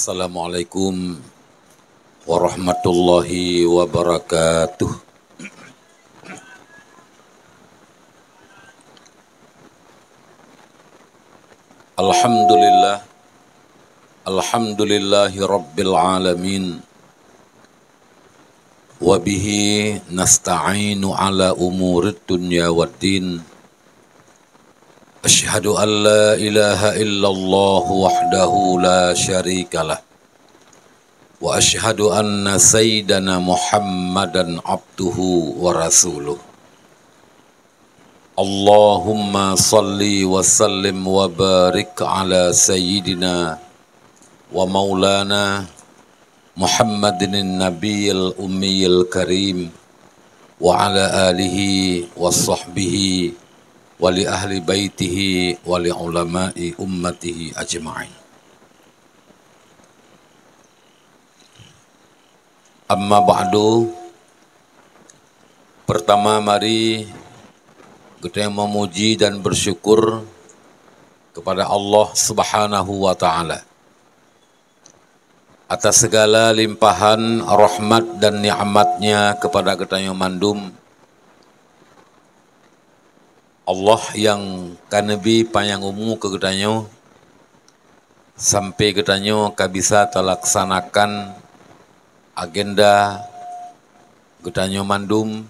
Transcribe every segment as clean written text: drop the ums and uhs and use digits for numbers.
Assalamualaikum warahmatullahi wabarakatuh. Alhamdulillah, alhamdulillahi rabbil alamin. Wabihi nasta'inu ala umurid dunya waddin. Asyhadu an la ilaha illallah wahdahu la syarikalah. Wa asyhadu anna sayyidana Muhammadan abduhu wa rasuluh. Allahumma salli wa sallim wa barik ala sayyidina wa maulana Muhammadin nabiyil ummiyil karim wa ala alihi wa sahbihi wa li ahli baitihi wa li ulama'i ummatihi ajma'in. Amma ba'du. Pertama mari kita memuji dan bersyukur kepada Allah Subhanahu wa taala atas segala limpahan rahmat dan nikmatnya kepada kita yang mandum. Allah yang kanebi panjang umur ke ketanyo sampai ketanyo kabisa terlaksanakan agenda ketanyo mandum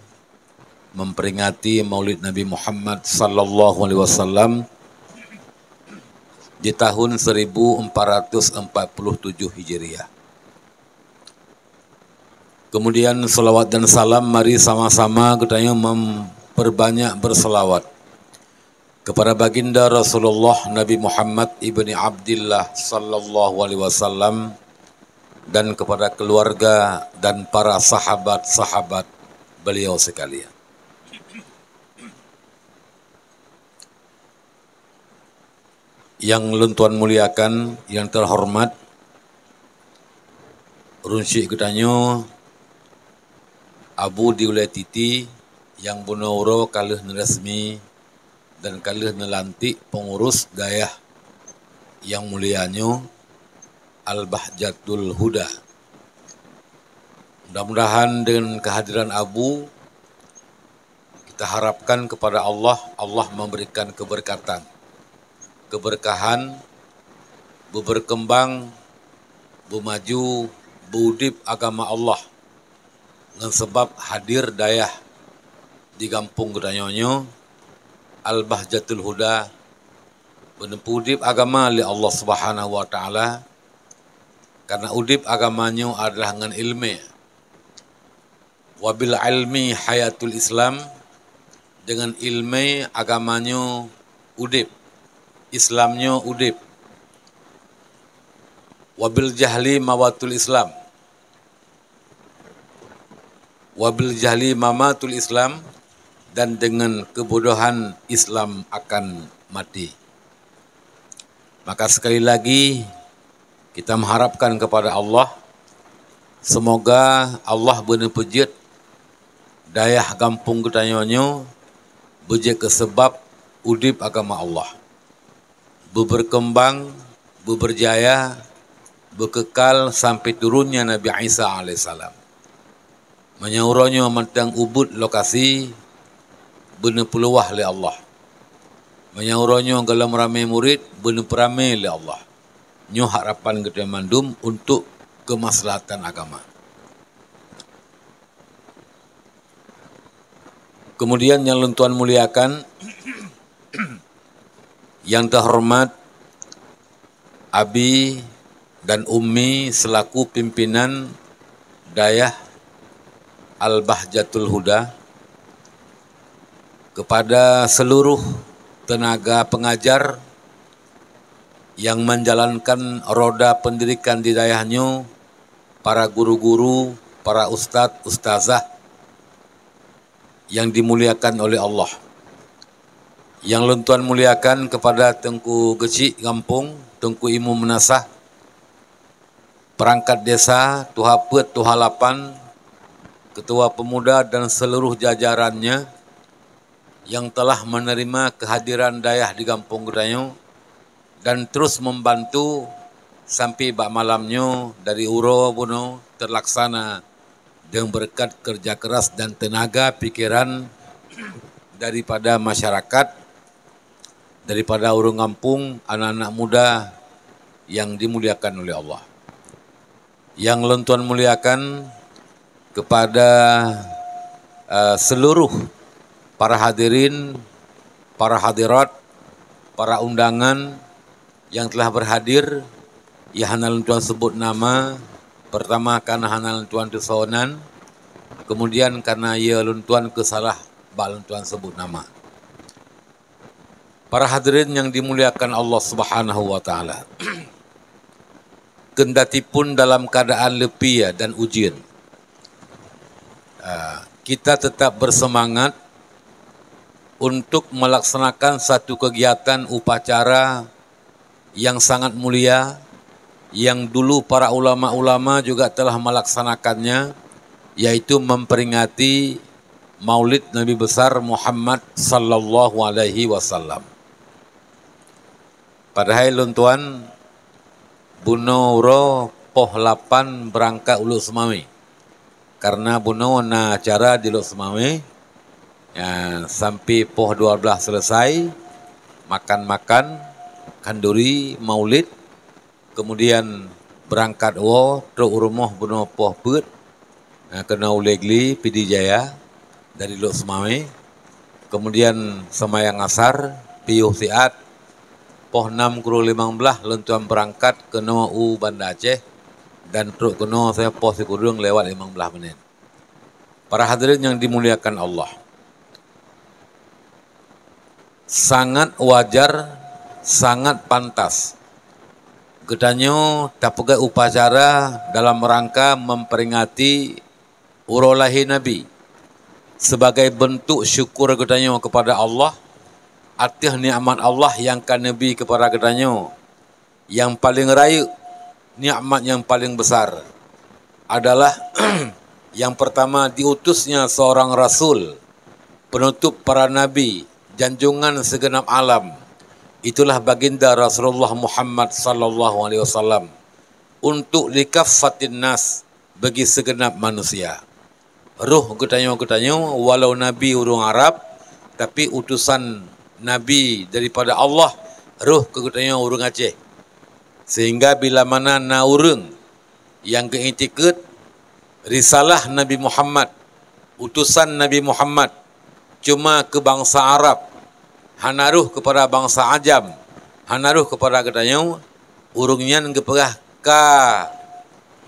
memperingati Maulid Nabi Muhammad sallallahu alaihi wasallam di tahun 1447 Hijriah. Kemudian salawat dan salam mari sama-sama ketanyo memperbanyak berselawat kepada baginda Rasulullah Nabi Muhammad ibni Abdillah sallallahu alaihi wasallam dan kepada keluarga dan para sahabat-sahabat beliau sekalian. Yang luntuan muliakan, yang terhormat, runsyik ketanyo Abu Diulai Titi yang bunauro kalih resmi dan kalih nelantik pengurus gayah yang mulianyo Al-Bahjatul Huda. Mudah-mudahan dengan kehadiran Abu kita harapkan kepada Allah memberikan keberkatan, keberkahan, berkembang, bermaju, berudip agama Allah dengan sebab hadir dayah di kampung gedanyonyo Al-Bahjatul Huda menempuh udip agama oleh Allah Subhanahu wa taala, karena udip agamanya adalah dengan ilmu. Wabil ilmi hayatul Islam, dengan ilmu agamanya udip, Islamnya udip. Wabil jahli mawatul Islam, wabil jahli mamatul Islam, dan dengan kebodohan Islam akan mati. Maka sekali lagi kita mengharapkan kepada Allah, semoga Allah benar pejit dayah kampung ketanyonyo bejek ke sebab udip agama Allah, berkembang, berjaya, berkekal sampai turunnya Nabi Isa alaihissalam. Menyauronyo mentang ubud lokasi benar peluah oleh Allah. Menyauronyo dalam ramai murid benar peramai oleh Allah. Nyo harapan kita mandum untuk kemaslahatan agama. Kemudian yang luntuan muliakan, yang terhormat Abi dan Ummi selaku pimpinan dayah Al-Bahjatul Huda, kepada seluruh tenaga pengajar yang menjalankan roda pendidikan di dayahnya, para guru-guru, para ustadz, ustazah yang dimuliakan oleh Allah. Yang luntuan muliakan kepada Tengku Gecik Kampung, Tengku Imu Menasah, perangkat desa, Tuha Pet, Tuha Lapan, ketua pemuda dan seluruh jajarannya yang telah menerima kehadiran dayah di kampung Gedanyo dan terus membantu sampai bak malamnya dari uro buno terlaksana dengan berkat kerja keras dan tenaga pikiran daripada masyarakat, daripada orang kampung, anak-anak muda yang dimuliakan oleh Allah. Yang lentuan muliakan kepada seluruh para hadirin, para hadirat, para undangan yang telah berhadir, ya hanal tuan sebut nama. Pertama karena hanal tuan kesonan, kemudian karena ia luntuan kesalah bal tuan sebut nama. Para hadirin yang dimuliakan Allah Subhanahu wa taala. Kendatipun dalam keadaan letih dan ujian, kita tetap bersemangat untuk melaksanakan satu kegiatan upacara yang sangat mulia, yang dulu para ulama-ulama juga telah melaksanakannya, yaitu memperingati Maulid Nabi besar Muhammad sallallahu alaihi wasallam. Padahal luntuan buno uro poh 8 berangkat uluk Semawi. Karena buno na acara di uluk Semawi, ya, sampai poh 12 selesai, makan-makan, kanduri, maulid, kemudian berangkat truk rumah buno poh put, kena ulegli Pidi Jaya dari Lok Semawi, kemudian semayang asar, piyuh siat, poh 6:15 lentuan berangkat ke U Banda Aceh, dan truk kena saya poh Sikudung lewat 15 menit. Para hadirin yang dimuliakan Allah, sangat wajar, sangat pantas kedanyo tapugai upacara dalam rangka memperingati urolahi Nabi sebagai bentuk syukur kedanyo kepada Allah atas nikmat Allah yang kan Nabi kepada kedanyo. Yang paling raya, nikmat yang paling besar adalah yang pertama diutusnya seorang Rasul, penutup para Nabi, janjungan segenap alam. Itulah baginda Rasulullah Muhammad sallallahu alaihi wasallam untuk likaffatin nas, bagi segenap manusia. Ruh ketanyo-ketanyo walau Nabi urung Arab, tapi utusan Nabi daripada Allah, ruh ketanyo urung Aceh. Sehingga bila mana na urung yang keintikut risalah Nabi Muhammad, utusan Nabi Muhammad cuma ke bangsa Arab, hanaruh kepada bangsa Ajam, hanaruh kepada ketanyo, urungnya keperah ka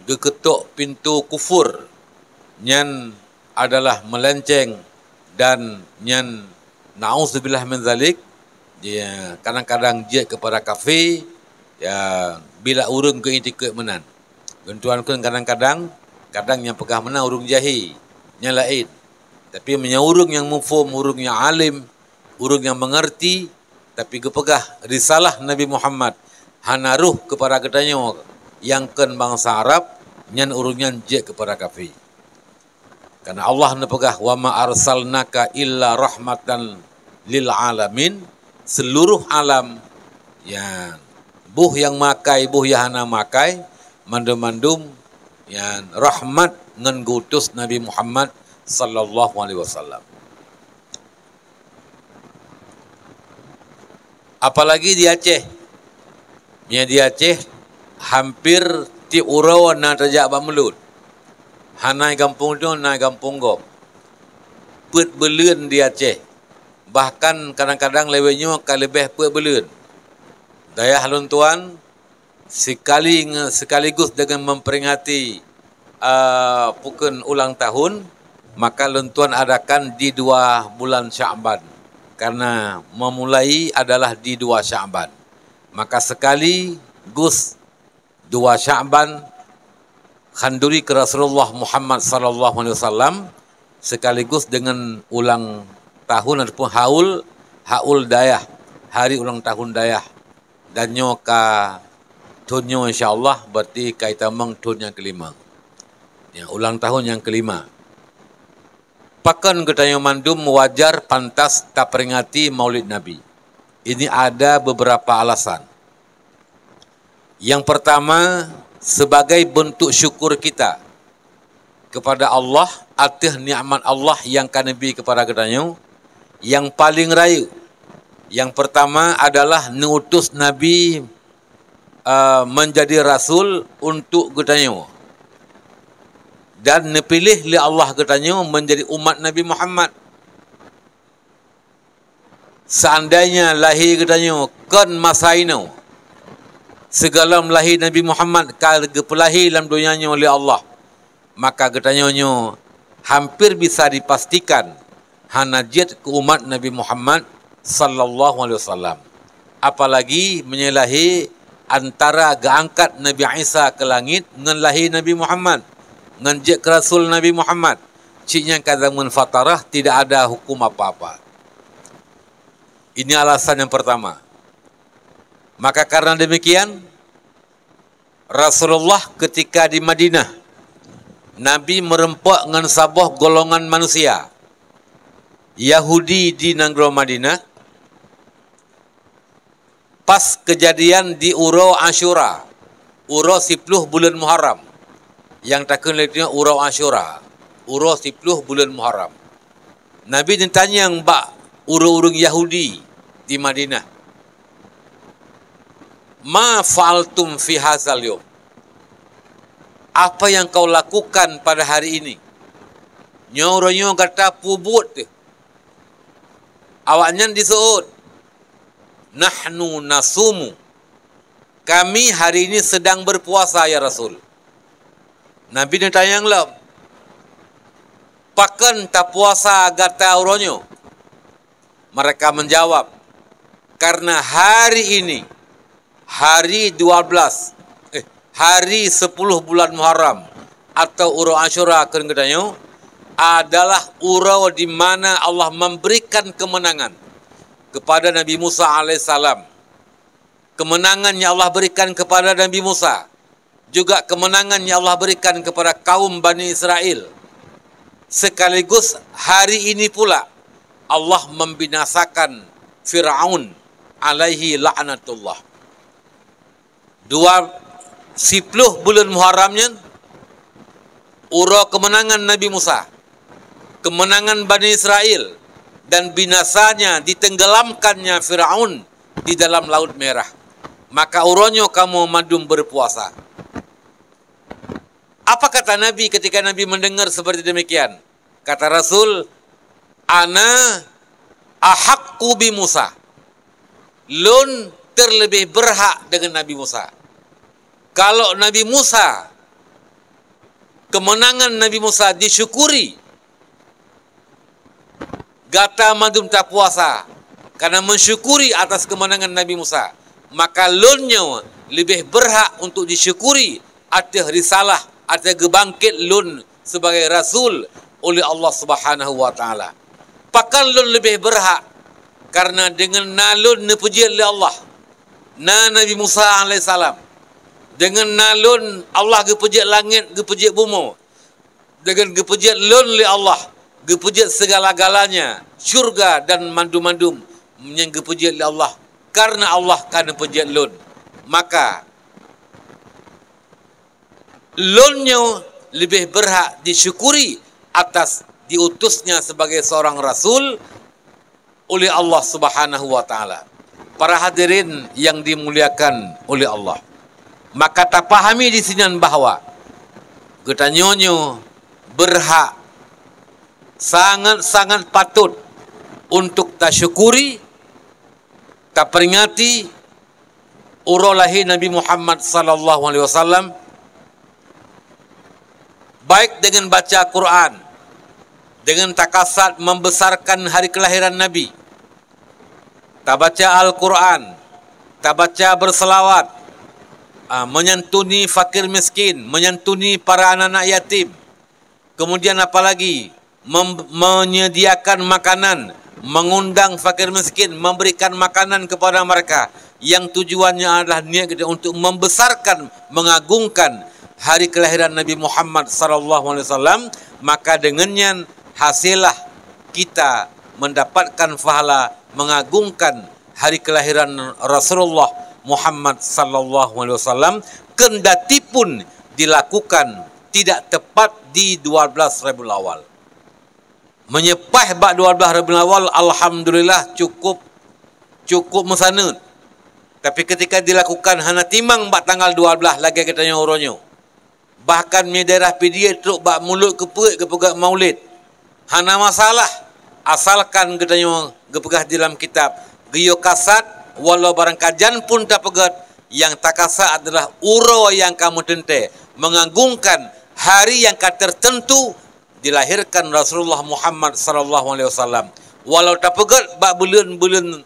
geketuk pintu kufur, nyan adalah melenceng dan nyan na'udzubillah min zalik, dia kadang-kadang dia kepada kafir, ya bila urung ke intikut menan. Tuan kun kadang-kadang yang pegah menang urung jahi, nya lain. Tapi menyaurung yang mufhum, urung yang alim, urung yang mengerti, tapi kepegah risalah Nabi Muhammad hanaruh kepada ketanyo yang ken bangsa Arab, nyan urungnya je kepada kafir. Karena Allah nepegah wa ma arsalnaka illa rahmatan lil alamin, seluruh alam yang buh yang makai, buh yang hana makai, mandum-mandum yang rahmat ngan gutus Nabi Muhammad sallallahu alaihi wasallam. Apalagi di Aceh. Ya di Aceh hampir ti urau na tajak bamelut. Hanai kampung tu na kampung gop. Put beleun di Aceh. Bahkan kadang-kadang lewenya ka lebih put beleun. Daya halun tuan sekaligus dengan memperingati pukul ulang tahun, maka lentuan adakan di 2 bulan Sya'ban. Karena memulai adalah di 2 Sya'ban. Maka sekali gus 2 Sya'ban khanduri ke Rasulullah Muhammad sallallahu alaihi wasallam, sekaligus dengan ulang tahun ataupun haul dayah, hari ulang tahun dayah. Dan nyoka tunyo insyaallah berarti kaitamang tun yang kelima. Ya, ulang tahun yang kelima. Pakan ketanyo mandum wajar pantas tak peringati Maulid Nabi. Ini ada beberapa alasan. Yang pertama, sebagai bentuk syukur kita kepada Allah atas nikmat Allah yang kami beri kepada kita. Yang paling raya, yang pertama adalah mengutus Nabi menjadi Rasul untuk kita. Dan dipilih oleh Allah kita menjadi umat Nabi Muhammad. Seandainya lahir kita kan masa ini, segala lahir Nabi Muhammad kalau pelahir dalam dunianya oleh Allah, maka kita hampir bisa dipastikan hanajat ke umat Nabi Muhammad sallallahu alaihi wasallam. Apalagi menyelahi antara geangkat Nabi Isa ke langit dengan lahir Nabi Muhammad, dengan ke Rasul Nabi Muhammad. Ciknya kata munfatarah, tidak ada hukum apa-apa. Ini alasan yang pertama. Maka karena demikian, Rasulullah ketika di Madinah, Nabi merempak dengan sebuah golongan manusia Yahudi di negeri Madinah pas kejadian di Urau Ashura, Urau 10 bulan Muharram. Yang takkan lihatnya Urau Ashura, Urau 10 bulan Muharram. Nabi ditanya yang urung-urung Yahudi di Madinah, ma fa'altum fi hadzal yawm? Apa yang kau lakukan pada hari ini? Nyoronyo kata pubut. Awaknya disuut. Nahnu nasumu. Kami hari ini sedang berpuasa ya Rasul. Nabi ditanya lah, pakan tak puasa gata uronyo? Mereka menjawab, karena hari ini, hari 12, hari 10 bulan Muharram atau Urau Ashura kedengarannya adalah urau di mana Allah memberikan kemenangan kepada Nabi Musa alaihissalam. Kemenangan yang Allah berikan kepada Nabi Musa, juga kemenangan yang Allah berikan kepada kaum Bani Israel. Sekaligus hari ini pula Allah membinasakan Fir'aun alaihi la'natullah. 10 bulan Muharramnya urau kemenangan Nabi Musa, kemenangan Bani Israel, dan binasanya ditenggelamkannya Fir'aun di dalam Laut Merah. Maka uronyo kamu madum berpuasa. Apa kata Nabi ketika Nabi mendengar seperti demikian? Kata Rasul, ana ahaqqu bi Musa. Lun terlebih berhak dengan Nabi Musa. Kalau Nabi Musa, kemenangan Nabi Musa disyukuri, gata madum tak puasa karena mensyukuri atas kemenangan Nabi Musa, maka lunnya lebih berhak untuk disyukuri atas risalah, atas gebangkit lun sebagai Rasul oleh Allah Subhanahu wa taala. Pakan lun lebih berhak karena dengan nalun dipuji oleh Allah. Na Nabi Musa alaihissalam dengan nalun Allah gepuji langit, gepuji bumi. Dengan gepuji lun oleh Allah, gepuji segala-galanya, syurga dan mandum-mandum yang gepuji oleh Allah. Karena Allah kan puji lun, maka lunnya lebih berhak disyukuri atas diutusnya sebagai seorang Rasul oleh Allah Subhanahu wa taala. Para hadirin yang dimuliakan oleh Allah, maka tak pahami di sini bahawa kita nyonyo berhak, sangat-sangat patut untuk tak syukuri, tak peringati urau lahir Nabi Muhammad sallallahu alaihi wasallam, baik dengan baca Quran, dengan takasat membesarkan hari kelahiran Nabi, tak baca Al-Quran, tak baca berselawat, menyantuni fakir miskin, menyantuni para anak-anak yatim, kemudian apalagi menyediakan makanan, mengundang fakir miskin, memberikan makanan kepada mereka, yang tujuannya adalah niat kita untuk membesarkan, mengagungkan hari kelahiran Nabi Muhammad sallallahu alaihi wasallam. Maka dengannya hasillah kita mendapatkan pahala mengagungkan hari kelahiran Rasulullah Muhammad sallallahu alaihi wasallam, kendati pun dilakukan tidak tepat di 12 Rabiul Awal. Menyepah bab 12 Rabiul Awal, alhamdulillah cukup mesanut. Tapi ketika dilakukan hana timang bak tanggal 12 lagi katanya oronyo. Bahkan daerah PDA teruk bak mulut ke pegak maulid. Hana masalah. Asalkan katanya gepegah dalam kitab. Giyo kasat walau barang kajan pun tak pegat. Yang tak kasat adalah uro yang kamu tente. Mengagungkan hari yang tertentu dilahirkan Rasulullah Muhammad sallallahu alaihi wasallam. Walau tak pegat bak bulan-bulan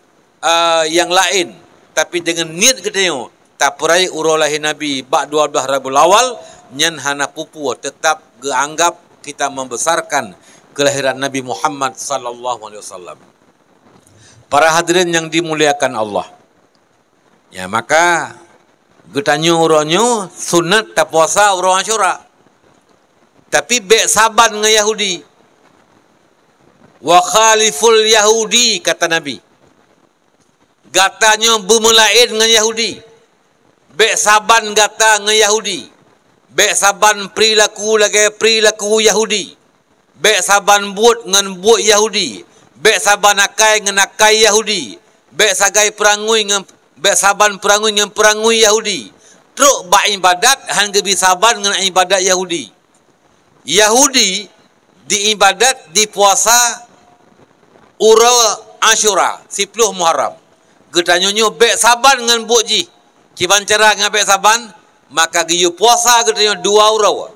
yang lain, tapi dengan niat katanya tak perai urolahi Nabi bak 12 Rabiul Awal nyan hana pupu tetap geanggap kita membesarkan kelahiran Nabi Muhammad sallallahu alaihi wasallam. Para hadirin yang dimuliakan Allah. Ya, maka getanyo uronyo sunat tak puasa urang Asyura. Tapi bek saban dengan Yahudi. Wa khaliful Yahudi kata Nabi. Gatanya bermelain dengan Yahudi. Bek saban gata dengan Yahudi. Bek saban perilaku Yahudi. Bek saban buat dengan buat Yahudi. Bek saban akai dengan akai Yahudi. Bek sagai perangui dengan bek saban perangui dengan perangui Yahudi. Truk bak ibadat hangga bisaban dengan ibadat Yahudi. Yahudi diibadat di puasa Ura Asyura 10 Muharram. Gedanyonyo bek saban dengan buat ji. Kiban cara dengan bek saban, maka giyu puasa gedanya 2 ura.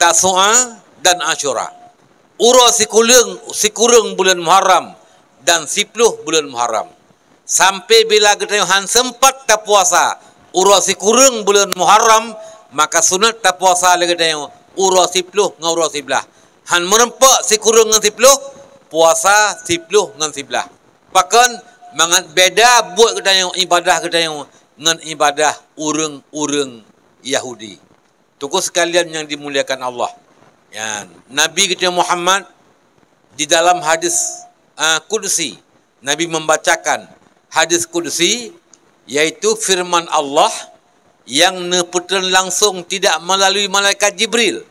Tasu'a dan Asyura. Ura sikurung bulan Muharram dan 10 bulan Muharram. Sampai bila gedanya han sempat tak puasa ura sikurung bulan Muharram, maka sunat tak puasa lagi gedanya ura 10 dengan ura 11. Han merempak sikurung dengan 10, puasa 10 dengan 11. Bahkan mangat beda buat gedanya ibadah gedanya dengan ibadah urang-urang Yahudi. Tunggu sekalian yang dimuliakan Allah. Ya, Nabi kita Muhammad di dalam hadis Qudsi, Nabi membacakan hadis Qudsi, yaitu firman Allah yang nepetan langsung tidak melalui malaikat Jibril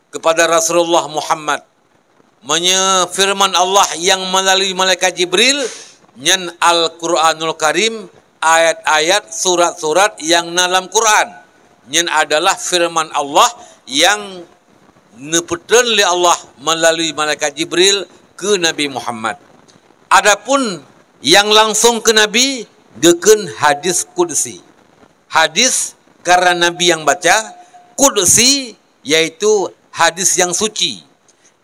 kepada Rasulullah Muhammad. Firman Allah yang melalui malaikat Jibril nyan Al-Quranul Karim, ayat-ayat surat-surat yang dalam Quran nyan adalah firman Allah yang nepetan oleh Allah melalui malaikat Jibril ke Nabi Muhammad. Adapun yang langsung ke Nabi geken hadis Qudsi. Hadis karena Nabi yang baca, Qudsi yaitu hadis yang suci,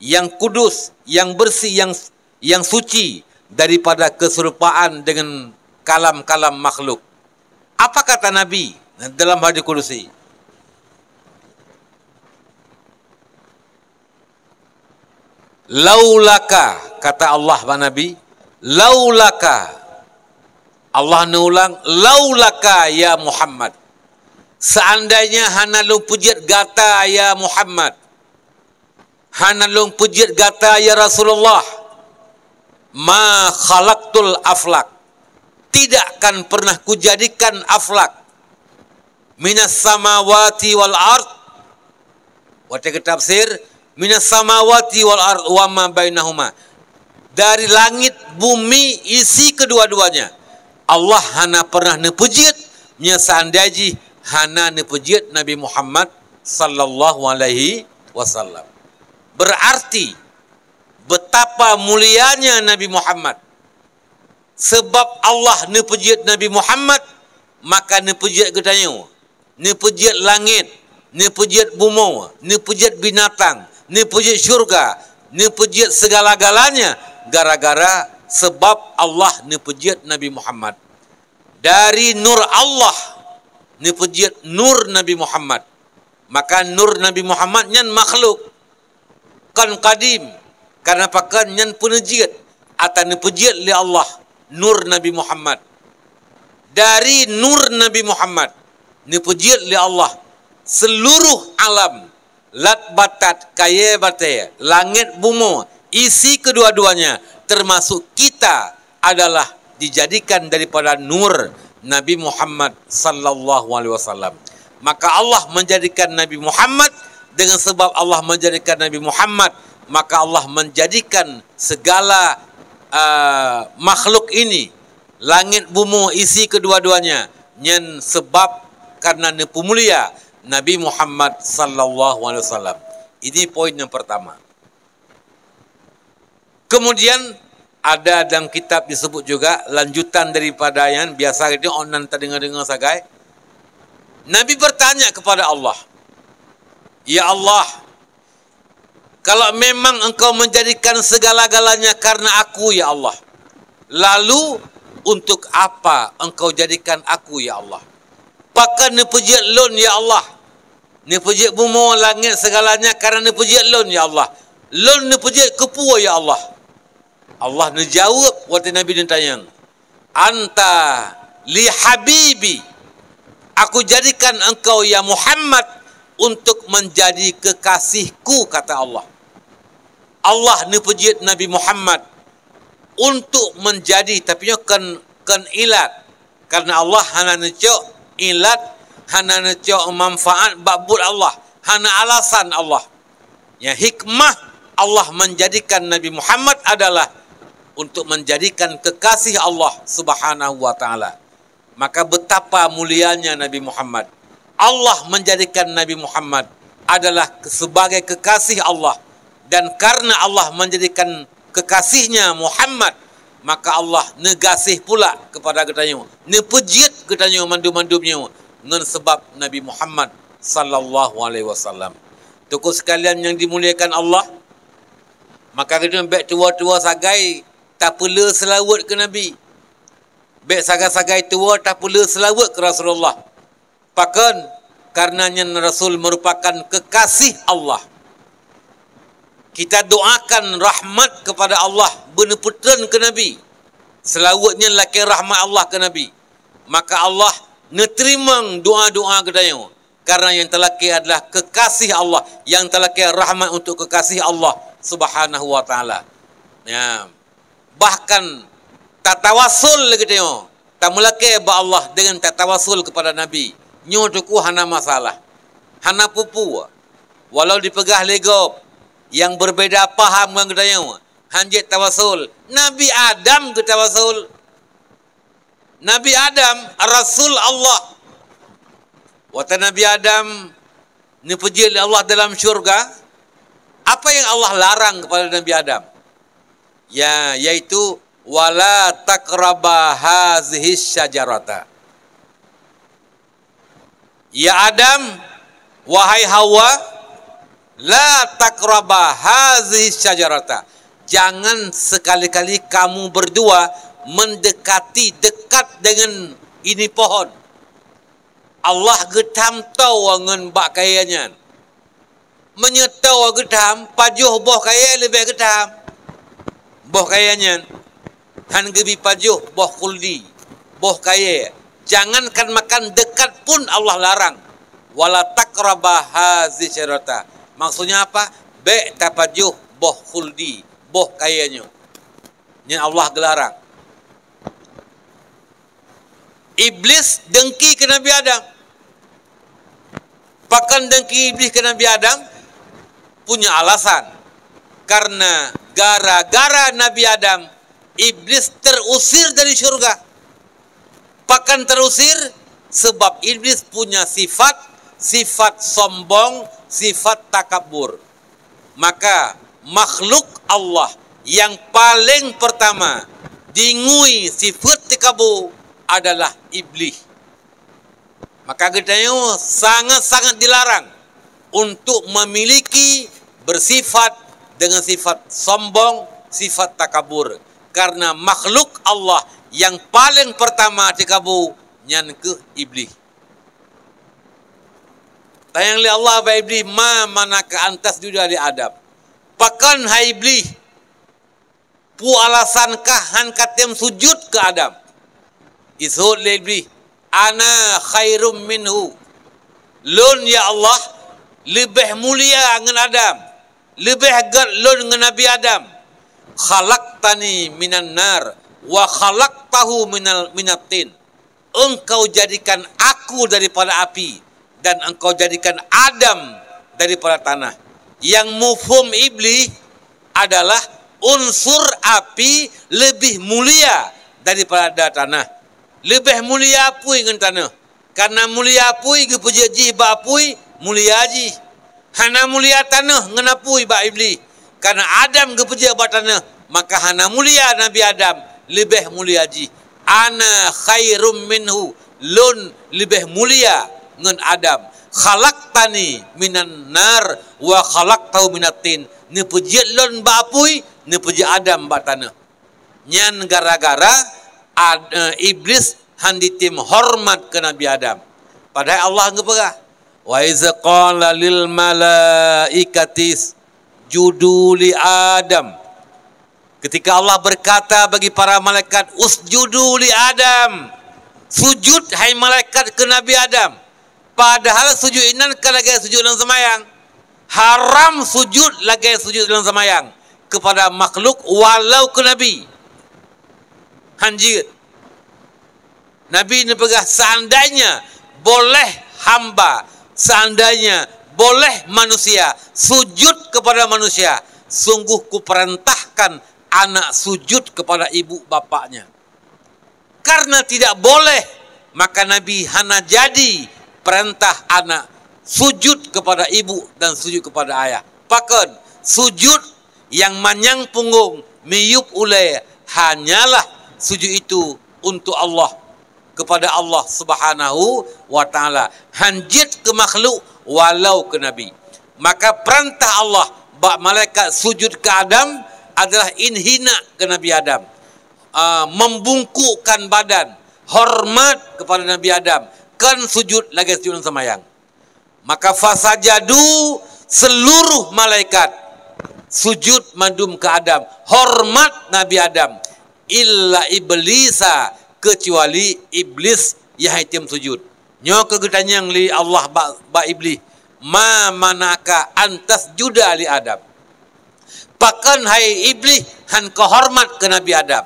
yang kudus, yang bersih, yang suci daripada keserupaan dengan kalam-kalam makhluk. Apa kata Nabi dalam hadis Qudsi? Laulaka, kata Allah kepada Nabi, laulaka, Allah nulang, laulaka ya Muhammad, seandainya hana lu pujit gata ya Muhammad, hana lu pujit gata ya Rasulullah, ma khalaqtul aflak, tidak akan pernah kujadikan aflak, minas samawati wal ard, wata tafsir, minas samawati wal ard wa ma bainahuma, dari langit bumi isi kedua-duanya. Allah hana pernah nepujit nya seandainya hana nepujit Nabi Muhammad sallallahu alaihi wasallam. Berarti betapa mulianya Nabi Muhammad. Sebab Allah nepujit Nabi Muhammad, maka nepujit gedanyo, nepujit langit, nepujit bumi, nepujit binatang, nepujit syurga, nepujit segala-galanya gara-gara sebab Allah nepujit Nabi Muhammad. Dari nur Allah nepujit nur Nabi Muhammad. Maka nur Nabi Muhammad nyan makhluk kan qadim, karena pakan nyan penejit atau nepujit li Allah nur Nabi Muhammad. Dari nur Nabi Muhammad nepujit li Allah seluruh alam, lat batat kaya bataya, langit bumi isi kedua-duanya, termasuk kita adalah dijadikan daripada nur Nabi Muhammad sallallahu alaihi wasallam. Maka Allah menjadikan Nabi Muhammad, dengan sebab Allah menjadikan Nabi Muhammad, maka Allah menjadikan segala makhluk ini, langit bumi isi kedua-duanya, nyen sebab karena nepu mulia Nabi Muhammad sallallahu alaihi wasallam. Ini poin yang pertama. Kemudian ada dalam kitab disebut juga lanjutan daripada yang biasa itu orang tak dengar-dengar sagai. Nabi bertanya kepada Allah, "Ya Allah, kalau memang engkau menjadikan segala-galanya karena aku, ya Allah, lalu untuk apa engkau jadikan aku, ya Allah? Pakai ni pujiat lon, ya Allah. Ni pujiat bumi langit segalanya karena ni pujiat lon, ya Allah. Lon ni pujiat kepua, ya Allah." Allah ni jawab waktu Nabi ditanya, "Anta li habibi. Aku jadikan engkau, ya Muhammad, untuk menjadi kekasihku," kata Allah. Allah ni pujiat Nabi Muhammad untuk menjadi, tapi kan ilat. Karena Allah hana necok ilat, hana necok manfaat babut Allah, hana alasan Allah. Ya, hikmah Allah menjadikan Nabi Muhammad adalah untuk menjadikan kekasih Allah Subhanahu wa taala. Maka betapa mulianya Nabi Muhammad. Allah menjadikan Nabi Muhammad adalah sebagai kekasih Allah, dan karena Allah menjadikan kekasihnya Muhammad, maka Allah negasih pula kepada katanya, nepejit katanya mandu-mandumnya dengan sebab Nabi Muhammad sallallahu alaihi wasallam. Tokoh sekalian yang dimuliakan Allah, maka kita baik tua-tua sagai tak perlu selawat ke Nabi. Baik sagai-sagai tua tak perlu selawat ke Rasulullah. Bahkan karenanya Rasul merupakan kekasih Allah. Kita doakan rahmat kepada Allah beneputran ke Nabi. Selawatnya laki rahmat Allah ke Nabi. Maka Allah neterima doa-doa kedanya. Karena yang telaki adalah kekasih Allah, yang telaki rahmat untuk kekasih Allah Subhanahu wa taala. Ya. Bahkan tatawasul lagi tengok. Tak melaki ba Allah dengan tatawasul kepada Nabi. Nyo tuku hana masalah. Hana pupu. Walau dipegah legop yang berbeda paham dengan kedaya. Hanjit tawasul. Nabi Adam ke tawasul. Nabi Adam Rasul Allah. Wata Nabi Adam ni puji Allah dalam syurga. Apa yang Allah larang kepada Nabi Adam? Ya, yaitu wala taqraba hazihi syajarata. Ya Adam, wahai Hawa, la taqraba hazihi syajarata. Jangan sekali-kali kamu berdua mendekati, dekat dengan ini pohon. Allah getam tahu dengan bak kayanya. Menyetau getam, pajuh boh kaya lebih getam. Boh kayanya. Han gebi pajuh boh kuldi, boh kaya. Jangankan makan dekat pun Allah larang. Wala taqraba hazihi syajarata. Maksudnya apa? Baik tapajuh boh kuldi, boh kayanya. Ini Allah gelarang. Iblis dengki ke Nabi Adam. Pakan dengki iblis ke Nabi Adam punya alasan. Karena gara-gara Nabi Adam, iblis terusir dari syurga. Pakan terusir sebab iblis punya sifat sombong, sifat takabur. Maka makhluk Allah yang paling pertama dingui sifat takabur adalah iblis. Maka katanya sangat-sangat dilarang untuk memiliki bersifat dengan sifat sombong, sifat takabur. Karena makhluk Allah yang paling pertama takabur nyan ke iblis. Tayang li Allah ba iblis ma manaka antas dunia di adab. Pakan hai iblis pu alasankah han katem sujud ke Adam. Isud li iblis, ana khairum minhu. Lun ya Allah lebih mulia dengan Adam, lebih gat lun dengan Nabi Adam. Khalaqtani minan nar wa khalaqtahu minatin. engkau jadikan aku daripada api dan engkau jadikan Adam daripada tanah. Yang mufhum iblis adalah unsur api lebih mulia daripada tanah. Lebih mulia apui dengan tanah. Karena mulia apui ke puji ba apui mulia ji. Hana mulia tanah dengan apui ba iblis. Karena Adam ke puji ba tanah, maka hana mulia Nabi Adam lebih mulia ji. Ana khairum minhu, lun lebih mulia dengan Adam. Khalaqtani minan nar wa khalaqtahu minatin. Ni puji lun ba apui, ni puji Adam ba tanah. Nyan gara-gara iblis handitim hormat ke Nabi Adam. Padahal Allah ngepegah. Wa iz qala lil malaikati judu li Adam. Ketika Allah berkata bagi para malaikat, usjudu li Adam. Sujud hai malaikat ke Nabi Adam. Padahal sujud inan kan lagi sujud dalam semayang. Haram sujud lagi sujud dalam semayang kepada makhluk walau ke Nabi. Hanjir. Nabi ini pegah seandainya boleh hamba, seandainya boleh manusia sujud kepada manusia, sungguh kuperintahkan anak sujud kepada ibu bapaknya. Karena tidak boleh, maka Nabi hana jadi perintah anak sujud kepada ibu dan sujud kepada ayah. Pakan sujud yang manyang punggung miyup ulai hanyalah sujud itu untuk Allah, kepada Allah Subhanahu wa taala. Hanjit ke makhluk walau ke Nabi. Maka perintah Allah bak malaikat sujud ke Adam adalah inhina ke Nabi Adam. Membungkukkan badan, hormat kepada Nabi Adam. Kan sujud lagi sujud semayang. Maka fasajadu, seluruh malaikat sujud madum ke Adam, hormat Nabi Adam. Illa iblisa, kecuali iblis yang hitam sujud. Nyo kegetanyang li Allah ba iblis. Ma manaka antas juda li Adam. Pakan hai iblis han kehormat ke Nabi Adam.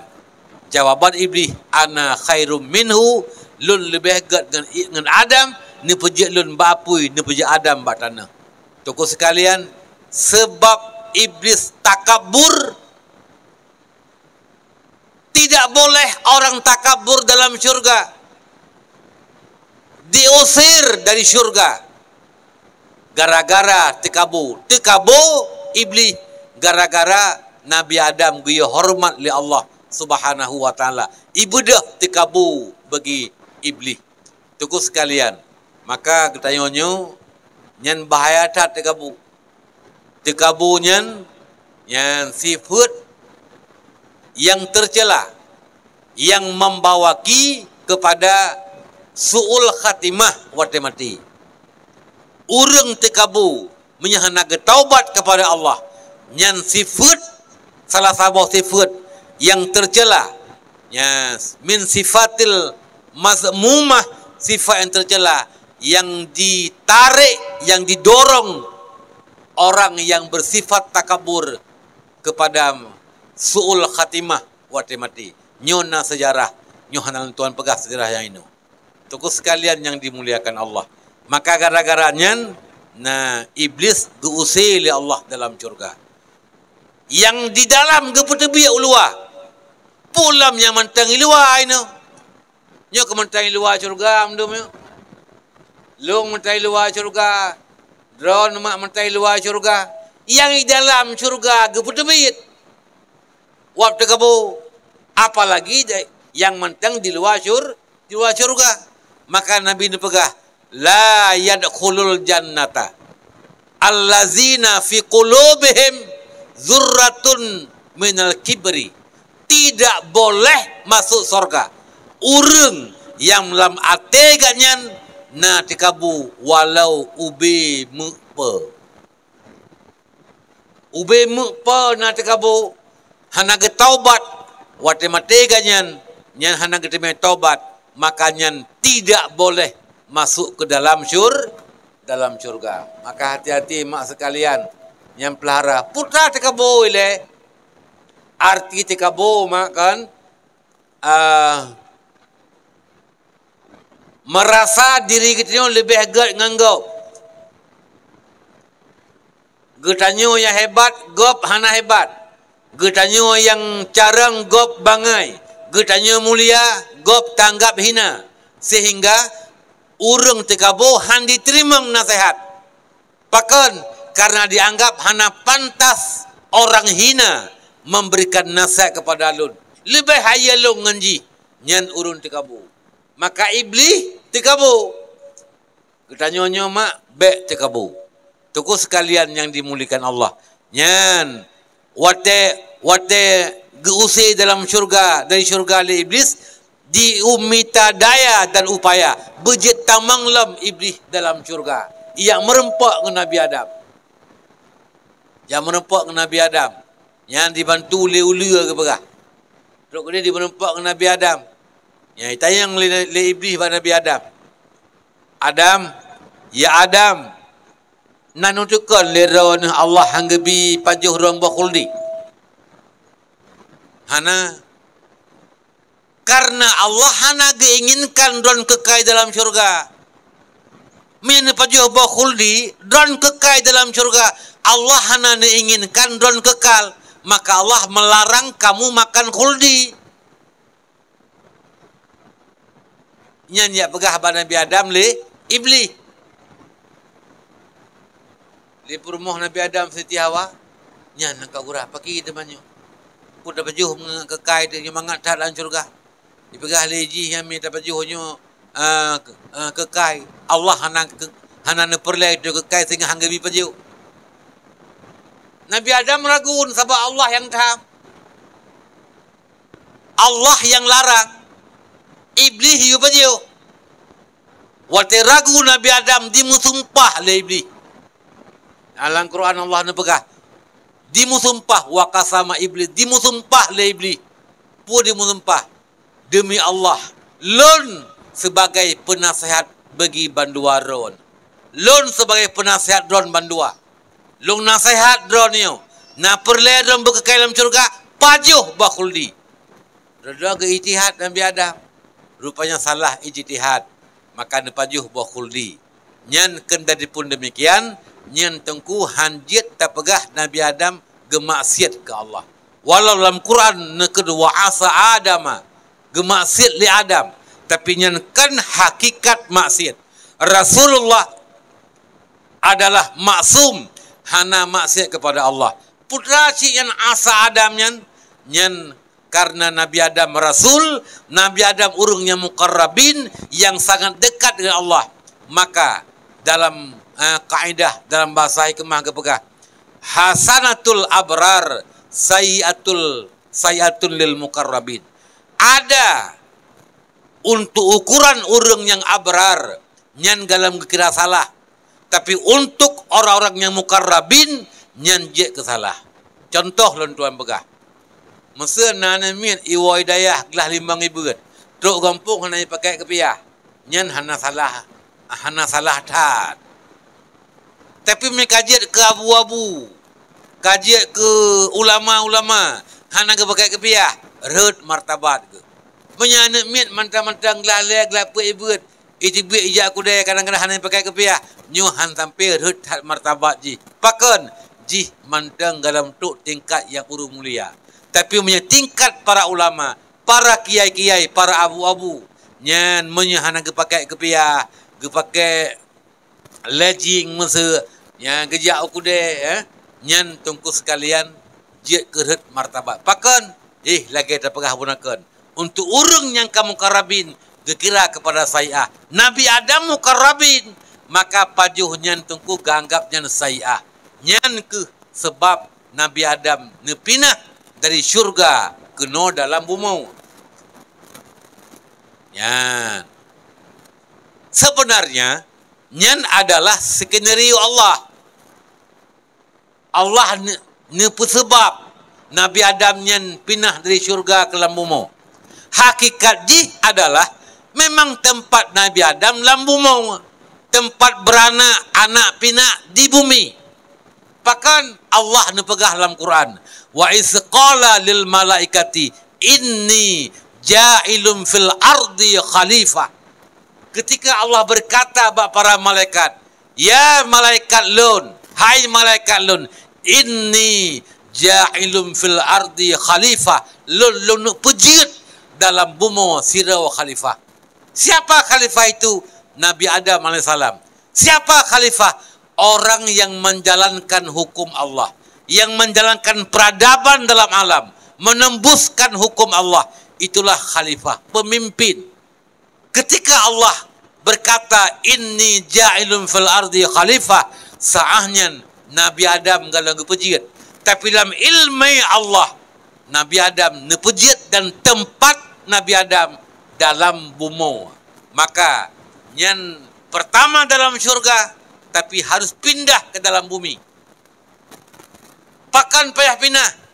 Jawaban iblis, ana khairum minhu, lun lebih gat dengan Adam, ni puji lun ba apui, ni puji Adam ba tanah. Tokoh sekalian, sebab iblis takabur, tidak boleh orang takabur dalam syurga. Diusir dari syurga. Gara-gara tekabur. Tekabur iblis. Gara-gara Nabi Adam gaya hormat li Allah Subhanahu wa ta'ala. Ibadah tekabur bagi iblis. Tuku sekalian. Maka ketanyonyo, nyan bahaya tak tekabur. Tekabur nyan sifat yang tercela, yang membawaki kepada su'ul khatimah wate mati. Urang tekabu menyahana taubat kepada Allah. Nyan sifat, salah satu sifat yang tercela. Min sifatil mazmumah, sifat yang tercela, yang ditarik, yang didorong orang yang bersifat takabur kepada su'ul khatimah wate mati. Nyona sejarah, nyohanan Tuhan pegah sejarah yang ini. Tuku sekalian yang dimuliakan Allah. Maka gara-garanya iblis diusir oleh Allah dalam syurga. Yang di dalam geputebi ulua. Pulam yang mentang luar ini. Nyo kementang luar syurga mendum yo. Long mentang luar syurga. Drone mak mentang luar syurga. Yang di dalam syurga geputebi waktu kabu, apalagi yang mentang di luar syurga. Maka Nabi ini pegah, la yadkhulul jannata allazina fi qulubihim zurratun minal kibri. Tidak boleh masuk surga urang yang dalam ateganyan na tikabu walau ube mukpa na tikabu hana getaubat wate mateganyan nyan hana getime taubat, makanya tidak boleh masuk ke dalam syurga. Maka hati-hati mak sekalian yang pelihara putra tekabo ile. Arti tekabo mak kan merasa diri kita lebih hebat dengan gop. Getanyo yang hebat, gop hana hebat. Getanyo yang carang, gop bangai. Getanyo mulia, gop tanggap hina. Sehingga urang tekabo han diterima nasihat. Pakan karena dianggap hana pantas orang hina memberikan nasihat kepada alun. Lebih haya lu nganji nyan urun tekabo. Maka iblis tekabo. Ketanyo mak bek tekabo. Tuku sekalian yang dimulikan Allah. Nyan wate geusai dalam syurga, dari syurga oleh iblis, diumita daya dan upaya bejit tamang lam iblis dalam syurga. Ia merempak ke Nabi Adam. Yang merempak ke Nabi Adam. Yang dibantu oleh ulia ke berah. Terus dia diberempak ke Nabi Adam. Yang ditayang oleh iblis pada Nabi Adam. Adam, ya Adam, nanuntukkan lerawan Allah hanggebi pajuh ruang bakhuldi. Hana karena Allah hana keinginkan don kekal dalam syurga. Min pajuh bakhuldi don kekal dalam syurga. Allah hana inginkan don kekal, maka Allah melarang kamu makan khuldi. Nyan ya pegah pada Nabi Adam le iblis. Di rumah Nabi Adam Siti Hawa, nyan nak gurah pagi temannya. Pun dapat juh kekal dia mangat dalam syurga. Dipegah leji yang minta pajuhnya kekal. Allah hana perlai tu kekal sehingga hanggabi pajuh. Nabi Adam ragun sebab Allah yang tahu. Allah yang larang. Iblis yu pajuh. Waktu ragu Nabi Adam dimusumpah oleh iblis. Dalam Quran Allah nepegah. Dimusumpah wakasama iblis. Dimusumpah oleh iblis. Pun dimusumpah. Demi Allah. Lun sebagai penasihat bagi bandua ron. Lun sebagai penasihat ron bandua. Lun nasihat ron yo. Na perle ron berkekal dalam syurga. Pajuh bakhuldi. Reda ke ijtihad Nabi Adam. Rupanya salah ijtihad. Maka nepajuh bakhuldi. Nyan kendari pun demikian. Nyan tengku hanjit tapegah Nabi Adam gemaksiat ke Allah. Walau dalam Quran kedua asa Adama gemaksiat li Adam, tapi nyan kan hakikat maksiat. Rasulullah adalah maksum hana maksiat kepada Allah. Putra si yang asa Adam nyan karena Nabi Adam Rasul, Nabi Adam urungnya muqarrabin yang sangat dekat dengan Allah. Maka dalam kaidah dalam bahasa hikmah kepegah, hasanatul abrar sayiatul lil muqarrabin. Ada untuk ukuran urang yang abrar nyan dalam kira salah, tapi untuk orang-orang yang muqarrabin nyan je kesalah. Contoh lon tuan begah, masa nana min iwa hidayah gelah 5,000 kan, truk gampung hana pakai kepiah, nyan hana salah tat. Tapi mereka kajiat ke abu-abu, kajiat ke ulama-ulama, hana ke pakai kepiah, red martabat ke. Menyanak mit mantang-mantang gelah apa ibut, ijibut ijak kudai kadang-kadang hana pakai kepiah, nyuhan sampai red hat martabat ji. Pakan ji mantang dalam tuk tingkat yang uru mulia. Tapi punya tingkat para ulama, para kiai-kiai, para abu-abu, nyan menyahana ke pakai kepiah, ke pakai legging masa yang gejak aku deh, nyan tungku sekalian jet kerhet martabat. Pakan, lagi ada pegah gunakan untuk urang yang kamu karabin, gekira kepada saya. Nabi Adam mukarrabin, maka pajuh nyan tungku ganggap nyan saya. Nyan ke sebab Nabi Adam nepinah dari syurga kena dalam bumi. Nyan. Sebenarnya nyan adalah skenario Allah. Allah ni sebab Nabi Adam nyan pindah dari syurga ke dalam bumi. Hakikat ji adalah memang tempat Nabi Adam dalam bumi. Tempat beranak, anak pinak di bumi. Bahkan Allah ni pegah dalam Quran. Wa isqala lil malaikati inni ja'ilun fil ardi khalifah. ketika Allah berkata bak para malaikat, ya malaikat lun, hai malaikat lun, inni ja'ilum fil ardi khalifah, lun pejit dalam bumi sirau khalifah. Siapa khalifah itu? Nabi Adam alaihissalam. Siapa khalifah? Orang yang menjalankan hukum Allah, yang menjalankan peradaban dalam alam, menembuskan hukum Allah. Itulah khalifah, pemimpin. Ketika Allah berkata, inni ja'ilun fil ardi khalifah, saahnya Nabi Adam galang pejit. Tapi dalam ilmu Allah, Nabi Adam nepejit dan tempat Nabi Adam dalam bumi. Maka yang pertama dalam syurga, tapi harus pindah ke dalam bumi. Pakan payah pindah.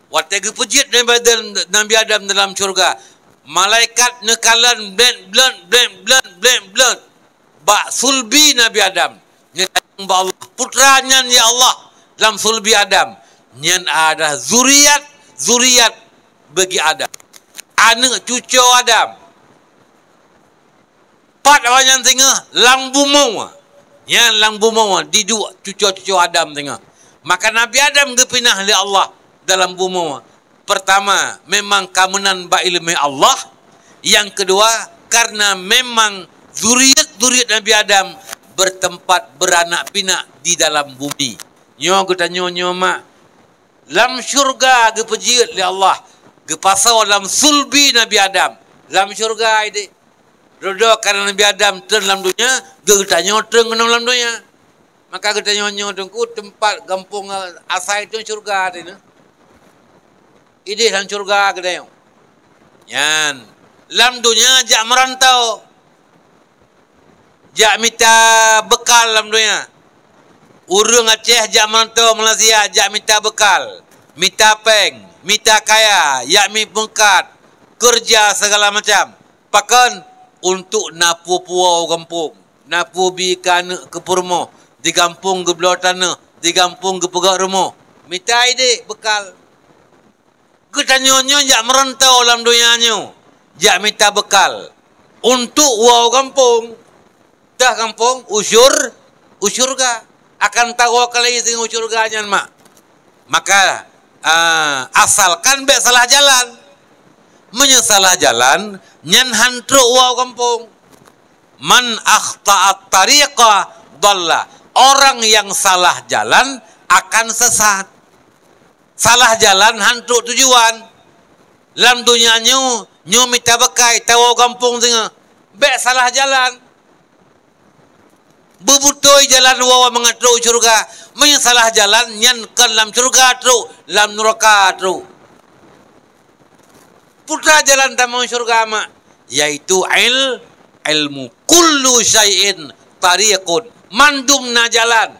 Waktu pejit Nabi Adam dalam syurga, malaikat nekalan blend bak sulbi Nabi Adam. Nyen Allah putranya ya Allah dalam sulbi Adam. Nyen ada zuriat bagi Adam. Anak cucu Adam. Pat orang tengah lang bumau. Yang lang bumau di dua cucu Adam tengah. Maka Nabi Adam dipinah oleh Allah dalam bumi. Pertama, memang kamunan ba ilmu Allah. Yang kedua, karena memang zuriat Nabi Adam bertempat beranak pinak di dalam bumi. Nyo kita nyo mak. Dalam syurga ge pejit oleh Allah. Ge pasau dalam sulbi Nabi Adam. Dalam syurga ini. Rodo karena Nabi Adam dalam dunia, ge kita nyo dalam dunia. Maka kita nyo tengku tempat kampung asal itu syurga ini. Ide dalam syurga kita nyo. Yan. Dalam dunia jak merantau. Jak minta bekal dalam dunia. Urang Aceh jak merantau Malaysia jak minta bekal. Minta peng, minta kaya, jak mi pengkat, kerja segala macam. Pakan untuk napu puau kampung. Napu bi kan ke purmo. Di kampung ke belah tanah, di kampung ke pegak rumah. Minta ide bekal. Kita nyonya jak merantau dalam dunia nyo. Jak minta bekal. Untuk wow kampung. Dah kampung, usyurga. Akan tahu kali dengan usyurganya mak. Maka asalkan bek salah jalan. Menyesalah jalan, nyan hantruk wow kampung. Man akhta'at tariqa dalla. Orang yang salah jalan akan sesat. Salah jalan hantuk tujuan. Dalam dunia nyu minta bekai tahu kampung tengah. Bek salah jalan. Bebutoi jalan wawa mengatruk syurga. Menyesalah jalan nyan kan dalam syurga truk, dalam neraka truk. Putra jalan tamu syurga mak, yaitu ilmu kullu syai'in tariqun. Mandum na jalan.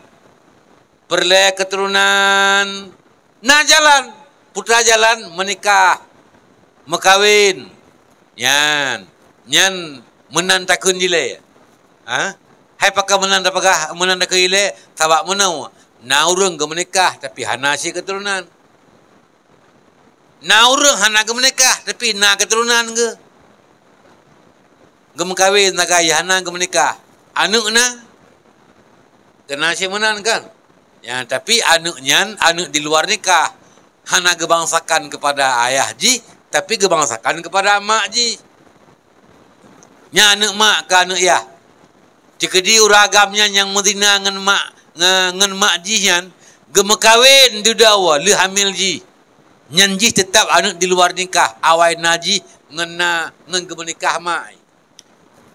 Perle keturunan na jalan. Putra jalan menikah. Mekawin. Yan menantakun jile. Ha? Hai pakak menanda ke ile tabak menau. Na urang ke menikah tapi hana si keturunan. Na urang hana ke menikah tapi na keturunan ke. Ke mekawin nak ayah hana ke menikah. Anak na kena simenan kan? Ya, tapi anak di luar nikah. Hana gebangsakan kepada ayah ji, tapi gebangsakan kepada mak ji. Nya anak mak ke anak ya. Jika di uragamnya yang medina ngan mak ji yan, gemekawin dudawa le hamil ji. Nyan ji tetap anak di luar nikah, awai naji ngan gemenikah mak.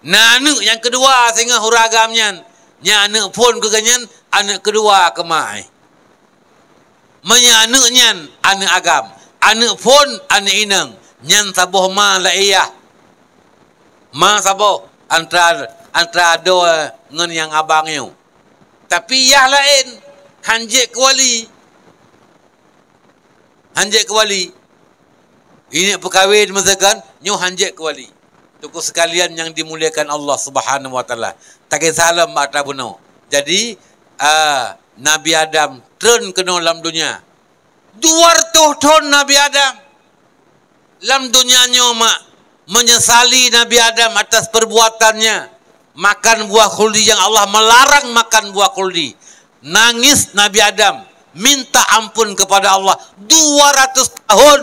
Nah anak yang kedua sehingga uragamnya nya anak pun keganyan anak kedua ke mai. Menya anaknya anak agam. Anak pun anak inang. Nyan saboh ma la iya. Ma saboh antara dua ngan yang abangnya. Tapi yang lain hanjek ke wali. Hanjek ke wali. Ini perkahwin misalkan nyu hanjek ke wali. Tuku sekalian yang dimuliakan Allah Subhanahu wa taala. Tak salam mata bunuh. Jadi Nabi Adam turun ke dalam dunia. 200 tahun Nabi Adam. Dalam dunia mak menyesali Nabi Adam atas perbuatannya. makan buah khuldi yang Allah melarang makan buah khuldi. Nangis Nabi Adam, minta ampun kepada Allah 200 tahun.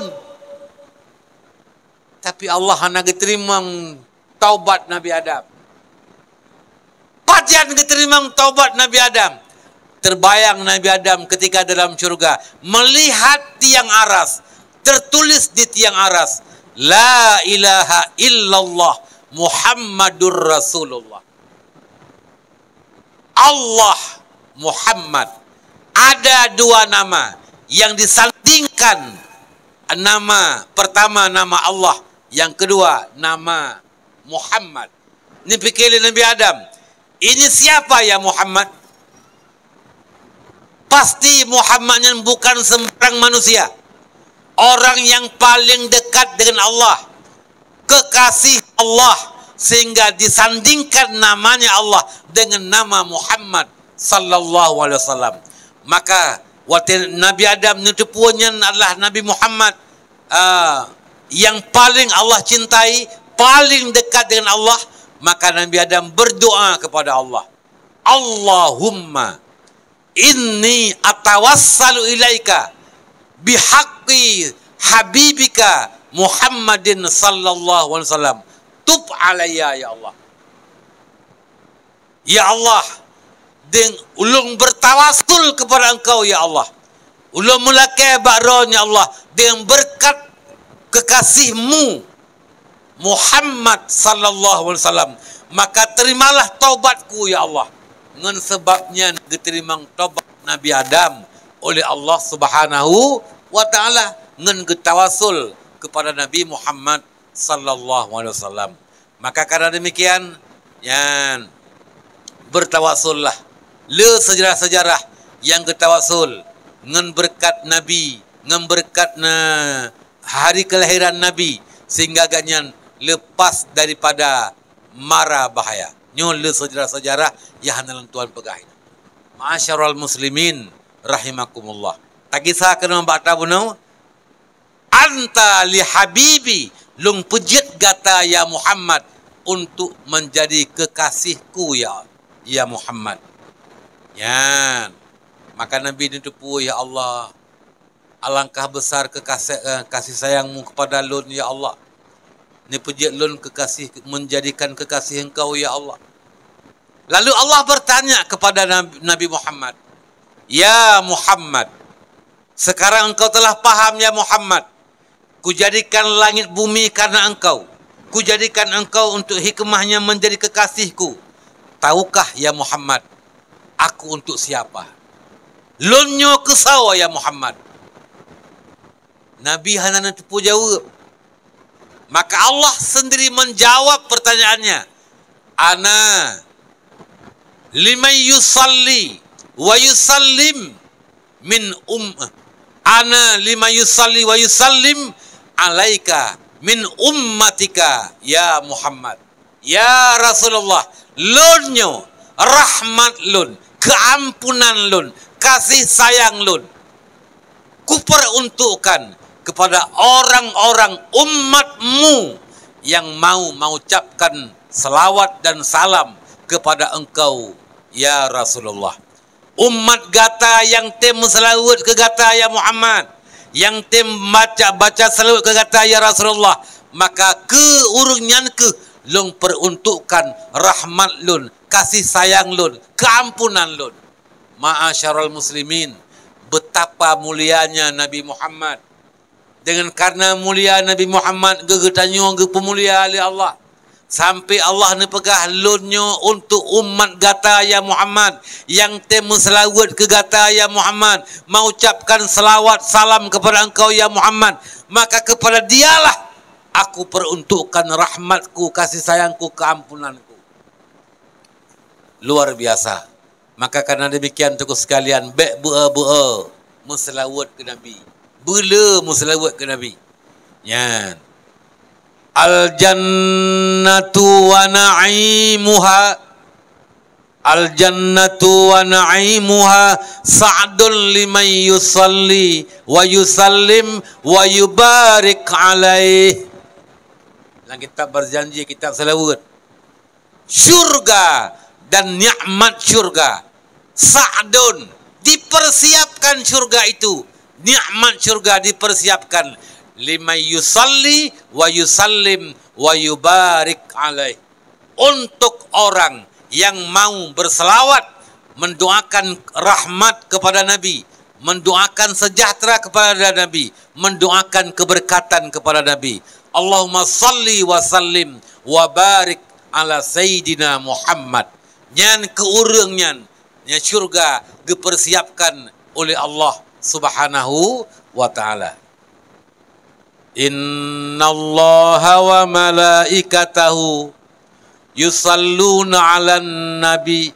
Tapi Allah hanya diterima taubat Nabi Adam. Patian diterima taubat Nabi Adam. Terbayang Nabi Adam ketika dalam syurga melihat tiang aras, tertulis di tiang aras, La ilaha illallah Muhammadur Rasulullah. Allah Muhammad. Ada dua nama yang disandingkan. Nama pertama nama Allah, yang kedua nama Muhammad. Ini fikir Nabi Adam, ini siapa ya Muhammad? Pasti Muhammadnya bukan sembarang manusia. Orang yang paling dekat dengan Allah, kekasih Allah, sehingga disandingkan namanya Allah dengan nama Muhammad sallallahu alaihi wasallam. Maka waktu Nabi Adam nutupunya adalah Nabi Muhammad, yang paling Allah cintai, paling dekat dengan Allah. Maka Nabi Adam berdoa kepada Allah, Allahumma inni atawassalu ilaika bihaqqi habibika Muhammadin sallallahu alaihi wasallam, tub alayya ya Allah. Ya Allah, ulung bertawasul kepada engkau ya Allah. Ulung mulakai bakron ya Allah dengan berkat kekasihmu Muhammad sallallahu alaihi wasallam, maka terimalah taubatku ya Allah. Dengan sebabnya diterima taubat Nabi Adam oleh Allah Subhanahu wa taala dengan getawasul kepada Nabi Muhammad sallallahu alaihi wasallam. Maka karena demikian, yan bertawasullah le sejarah-sejarah yang getawasul dengan berkat Nabi, dengan berkat hari kelahiran Nabi, sehingga ganyan lepas daripada mara bahaya. Nyol sejarah-sejarah yang hanalan Tuhan pegahin. Ma'asyiral muslimin rahimakumullah. Takisah kena mbak tabunau, anta li habibi lung pejit gata ya Muhammad untuk menjadi kekasihku ya Muhammad. Yan. Maka Nabi ditupu, ya Allah, alangkah besar kasih sayangmu kepada lun ya Allah. Ini pejit lun kekasih, menjadikan kekasih engkau ya Allah. Lalu Allah bertanya kepada Nabi Muhammad, ya Muhammad, sekarang engkau telah paham ya Muhammad, kujadikan langit bumi karena engkau, kujadikan engkau untuk hikmahnya menjadi kekasihku. Tahukah ya Muhammad, aku untuk siapa? Lunyo kesawa ya Muhammad. Nabi hana tipu jawab. Maka Allah sendiri menjawab pertanyaannya. Ana liman yusalli wa yusallim min ana liman yusalli wa yusallim alaika min ummatika ya Muhammad. Ya Rasulullah, lunyo rahmat lun, keampunan lun, kasih sayang lun kuperuntukkan kepada orang-orang umatmu yang mau mengucapkan selawat dan salam kepada engkau ya Rasulullah. Umat gata yang tem selawat ke gata ya Muhammad, yang tem baca selawat ke gata ya Rasulullah, maka ke urunyan ke lung peruntukkan rahmat lun, kasih sayang lun, keampunan lun. Ma'asyiral muslimin, betapa mulianya Nabi Muhammad. Dengan karena mulia Nabi Muhammad, gegetanyo ge pemulia oleh Allah. Sampai Allah ni pegah lunyo untuk umat gata ya Muhammad, yang temu selawat ke gata ya Muhammad, mengucapkan selawat salam kepada engkau ya Muhammad, maka kepada dialah aku peruntukkan rahmatku, kasih sayangku, keampunanku. Luar biasa. Maka karena demikian tuku sekalian, bua muselawat ke Nabi. Bela muselawat ke Nabi. Yan. Al jannatu wa na'imuha, al jannatu wa na'imuha sa'dun liman yusalli wa yusallim wa yubarik alaih. Dan kita berjanji, kitab selawat, syurga dan nikmat syurga. Sa'dun, dipersiapkan syurga itu, nikmat syurga dipersiapkan. Liman yusalli wa yusallim wa yubarik alaih, untuk orang yang mau berselawat, mendoakan rahmat kepada Nabi, mendoakan sejahtera kepada Nabi, mendoakan keberkatan kepada Nabi. Allahumma salli wa sallim wa barik ala Sayyidina Muhammad. Nyan keurangnya nya syurga dipersiapkan oleh Allah Subhanahu wa taala. Innallaha wa malaikatahu yusalluna 'alan nabi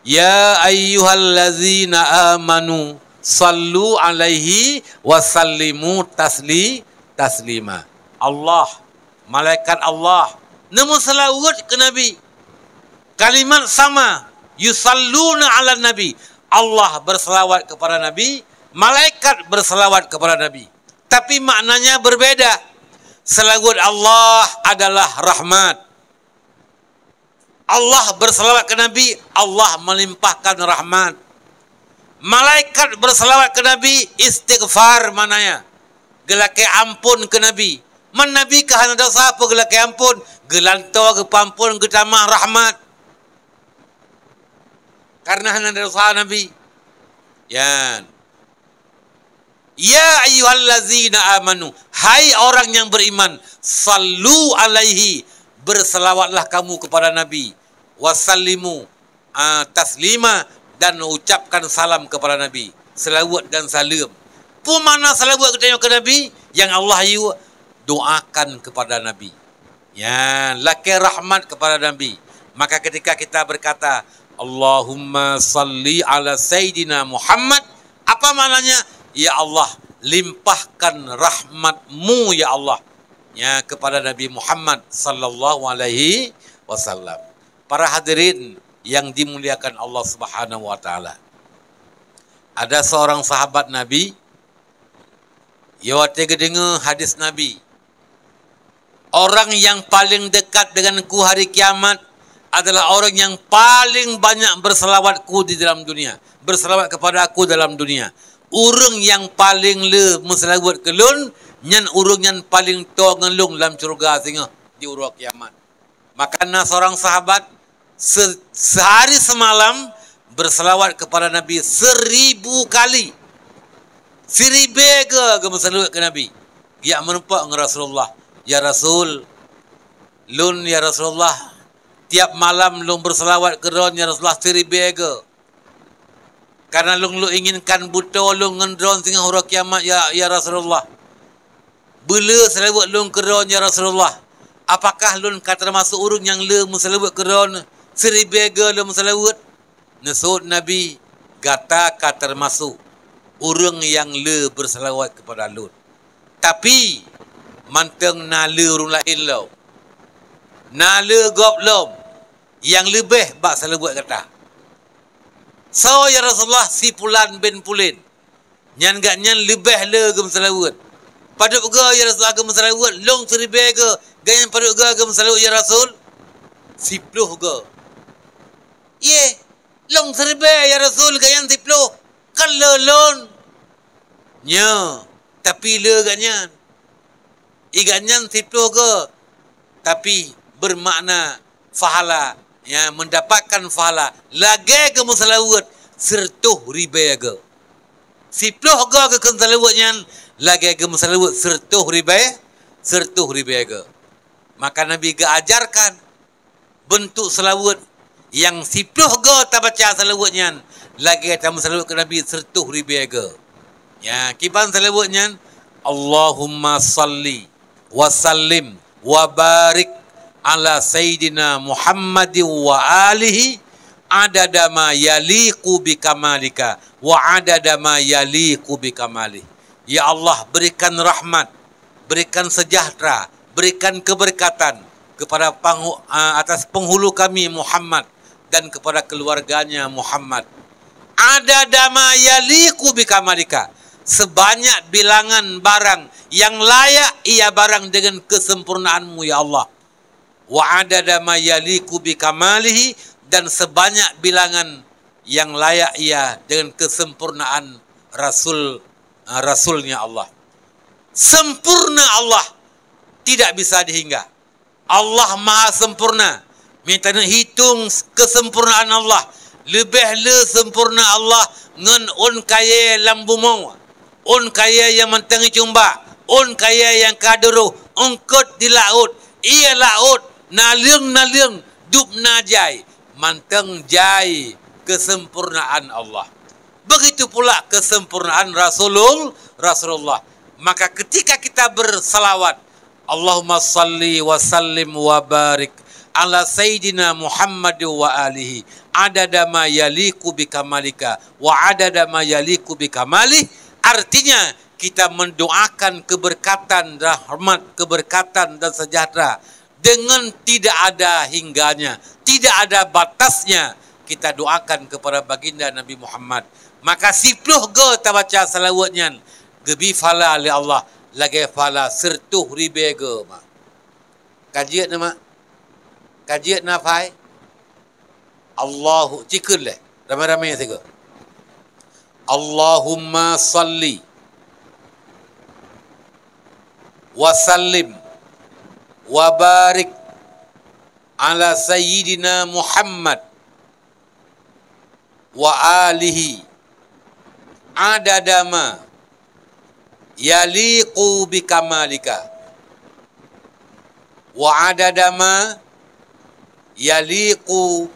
ya ayyuhallazina amanu sallu 'alaihi wa sallimu taslima. Allah, malaikat Allah namun selawat ke Nabi. Kalimat sama, yusalluna 'alan nabi. Allah berselawat kepada Nabi, malaikat berselawat kepada Nabi. Tapi maknanya berbeda. Selawat Allah adalah rahmat. Allah berselawat ke Nabi, Allah melimpahkan rahmat. Malaikat berselawat ke Nabi, istighfar mananya. Gelake ampun ke Nabi. Man Nabi ke hana dosa apa gelake ampun? Gelanto ke pampun ke tamah rahmat. Karena hana dosa Nabi. Ya ayyuhallazina amanu, hai orang yang beriman, sallu alaihi, berselawatlah kamu kepada Nabi, wasallimu taslima, dan ucapkan salam kepada Nabi. Selawat dan salam. Pun mana selawat kita ke Nabi? Yang Allah doakan kepada Nabi. Ya, laki rahmat kepada Nabi. Maka ketika kita berkata Allahumma salli ala Sayyidina Muhammad, apa maknanya? Ya Allah, limpahkan rahmatmu ya Allah, ya, kepada Nabi Muhammad sallallahu alaihi wasallam. Para hadirin yang dimuliakan Allah Subhanahu wa taala. Ada seorang sahabat Nabi, ia dengar hadis Nabi. Orang yang paling dekat denganku hari kiamat adalah orang yang paling banyak berselawatku di dalam dunia, berselawat kepada aku dalam dunia. Urang yang paling le meselawat ke lun, nyan urang yang paling to ngelung dalam syurga singa di urang kiamat. Makanya seorang sahabat sehari semalam berselawat kepada Nabi 1000 kali. 1000 ke meselawat ke Nabi. Dia menumpak dengan Rasulullah. Ya Rasul, lun ya Rasulullah, tiap malam lun berselawat ke ron ya Rasulullah 1000 ke. Karena lu inginkan buta lu ngendron sehingga huruf kiamat ya Rasulullah. Bila selawat lu keron ya Rasulullah. Apakah lu kata termasuk urung yang le selawat keron 1000 lu selawat? Nasud Nabi kata termasuk urung yang le berselawat kepada lu. Tapi manteng na le urung lain lo. Na le gop lom yang lebih bak selawat kata. So ya Rasulullah, si Pulan bin Pulin nyan gak nyan lebih le ke selawat. Paduk ke ya Rasulullah ke selawat long 1000 ke ganyan paduk ke selawat ya Rasul 10 ke. Ye, long 1000 ya Rasul ganyan 10. Kan le lon. Nya, tapi le ganyan. Ganyan 10 ke. Tapi bermakna fahala, ya, mendapatkan pahala lagi ke selawat 100,000 ke. 10 ke selawatnya lagi ke selawat 100,000 ke. Maka Nabi ajarkan bentuk selawat yang 10 ke tak baca selawatnya lagi kita selawat ke Nabi 100,000 ke. Ya, kiban selawatnya Allahumma salli wa sallim wa barik ala Sayyidina Muhammad wa alihi adada ma yaliqu bikamalika wa adada ma yaliqu bikamalih. Ya Allah, berikan rahmat, berikan sejahtera, berikan keberkatan kepada atas penghulu kami Muhammad dan kepada keluarganya Muhammad. Adada ma yaliqu bikamalika, sebanyak bilangan barang yang layak ia barang dengan kesempurnaanmu ya Allah. wa adada ma yaliku bi kamalihi, dan sebanyak bilangan yang layak ia dengan kesempurnaan Rasulnya Allah. Sempurna Allah, tidak bisa dihingga. Allah maha sempurna. Minta nak hitung kesempurnaan Allah. Lebih le sempurna Allah ngan on kaya lambu mau. On kaya yang mentengi cumba. On kaya yang kaduruh. Ongkot di laut. Ia laut. Naliung dup najai. Manteng jai kesempurnaan Allah. Begitu pula kesempurnaan Rasulullah. Maka ketika kita bersalawat, Allahumma salli wa sallim wa barik ala Sayyidina Muhammad wa alihi adada ma yaliku bikamalika wa adada ma yaliku bikamali, artinya kita mendoakan keberkatan, rahmat, keberkatan dan sejahtera dengan tidak ada hingganya, tidak ada batasnya. Kita doakan kepada baginda Nabi Muhammad. Maka sipluh ge ta baca salawatnya gebi fala li Allah lagi fala sertuh ribe ge mak. Kajiat nama kajiat nafai Allahu cikul leh ramai-ramai sega. Allahumma salli wa sallim wa barik ala sayyidina Muhammad wa alihi adadama yaliqu bikamalika wa adadama yaliqu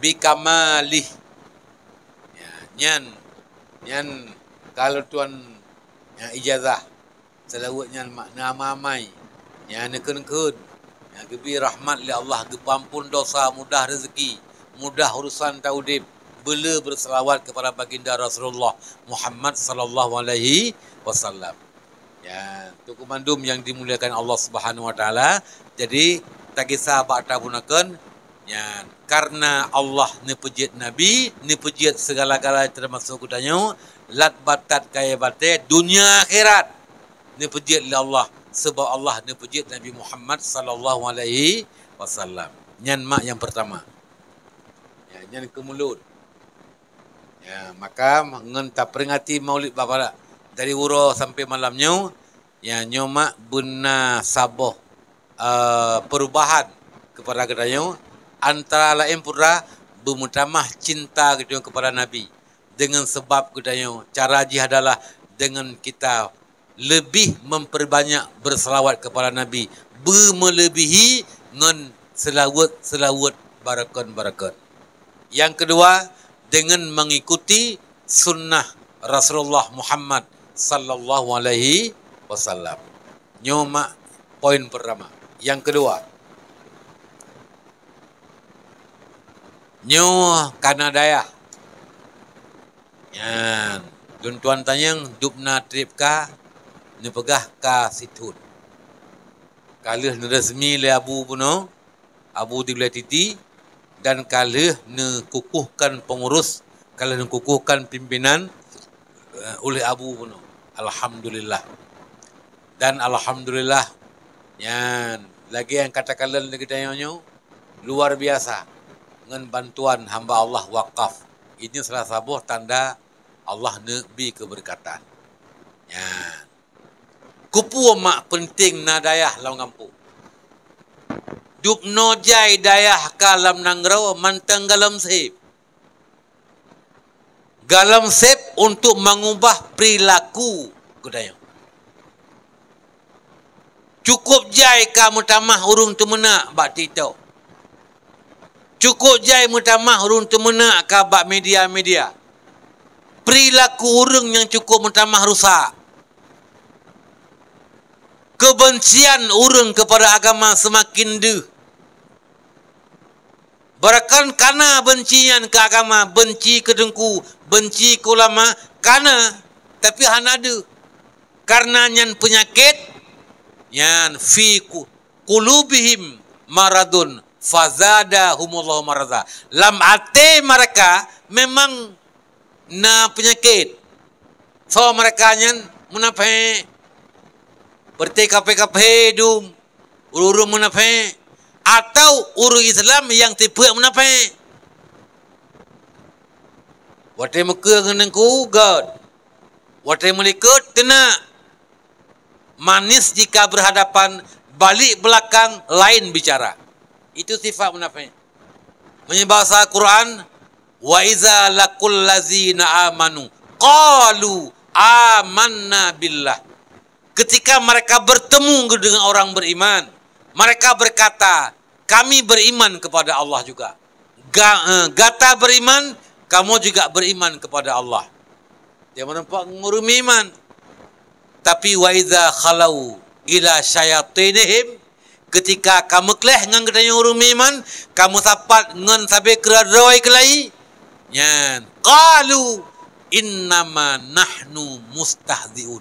bikamalih. Ya, nyan kalau tuan yang ijazah selawatnya makna mamai ya nekun-nekun ya gebi rahmat li Allah, gepampun dosa, mudah rezeki, mudah urusan taudib, bela berselawat kepada baginda Rasulullah Muhammad sallallahu alaihi wasallam. Ya, tu komandum yang dimuliakan Allah Subhanahu wa taala. Jadi tak kisah bakta gunakan ya, karena Allah nepejit Nabi, nepejit segala-galanya termasuk kudanya, lat batat kaya batai dunia akhirat. Nepejit li Allah sebab Allah nepejit Nabi Muhammad sallallahu alaihi wasallam. Nyan mak yang pertama. Ya, nyan ke mulut. Ya, maka ngenta peringati Maulid Bapa dari wuro sampai malamnya ya nyomak buna saboh perubahan kepada kedanya antara lain pula bermutamah cinta kedanya kepada Nabi. Dengan sebab kedanya cara jihad adalah dengan kita lebih memperbanyak berselawat kepada Nabi, bermelebihi dengan selawat barakan. Yang kedua, dengan mengikuti sunnah Rasulullah Muhammad sallallahu alaihi wasallam. Nyoma poin pertama. Yang kedua, nyo kana daya. Yan, tuan tanyang dupna tripka ni pegah ka situn. Kalih ni resmi le abu puno, abu di wilayah titi, dan kalih ne kukuhkan pengurus, kalih ne kukuhkan pimpinan oleh abu puno. Alhamdulillah. Dan alhamdulillah yan lagi yang katakan lagi tanyonyo luar biasa dengan bantuan hamba Allah wakaf. Ini salah satu tanda Allah nebi keberkatan. Yan. Kupu mak penting na dayah lau ngampu. Dup nojai dayah kalam nangrau mantang galam sep. Galam sep untuk mengubah perilaku kudaya. Cukup jai ka mutamah urung temena bak titau. Cukup jai mutamah urung temena ka bak media-media. Perilaku urung yang cukup mutamah rusak. Kebencian urang kepada agama semakin deh. Barakan kana bencian ke agama, benci ke dengku, benci ke ulama, kana tapi hana ada. Karena nyan penyakit, nyan fi qulubihim maradun fazadahumullahu marada. Lam ate mereka memang na penyakit. So mereka nyan munafe bertekape-kape dum Uru-uru munafik atau uru Islam yang tipe munafik. Watai muka ngenengku god. Watai melikut tenak. Manis jika berhadapan, balik belakang lain bicara. Itu sifat munafik. Menyebahasa Al-Quran, wa iza laqul ladzina amanu qalu amanna billah. Ketika mereka bertemu dengan orang beriman, mereka berkata, kami beriman kepada Allah juga. Gata beriman, kamu juga beriman kepada Allah. Dia menampak ngurumi iman. Tapi wa iza khalau ila syayatinihim, ketika kamu keleh ngan katanya ngurumi iman, kamu sapat ngan sampai keradoi kelai. Nyan, qalu innama nahnu mustahziun.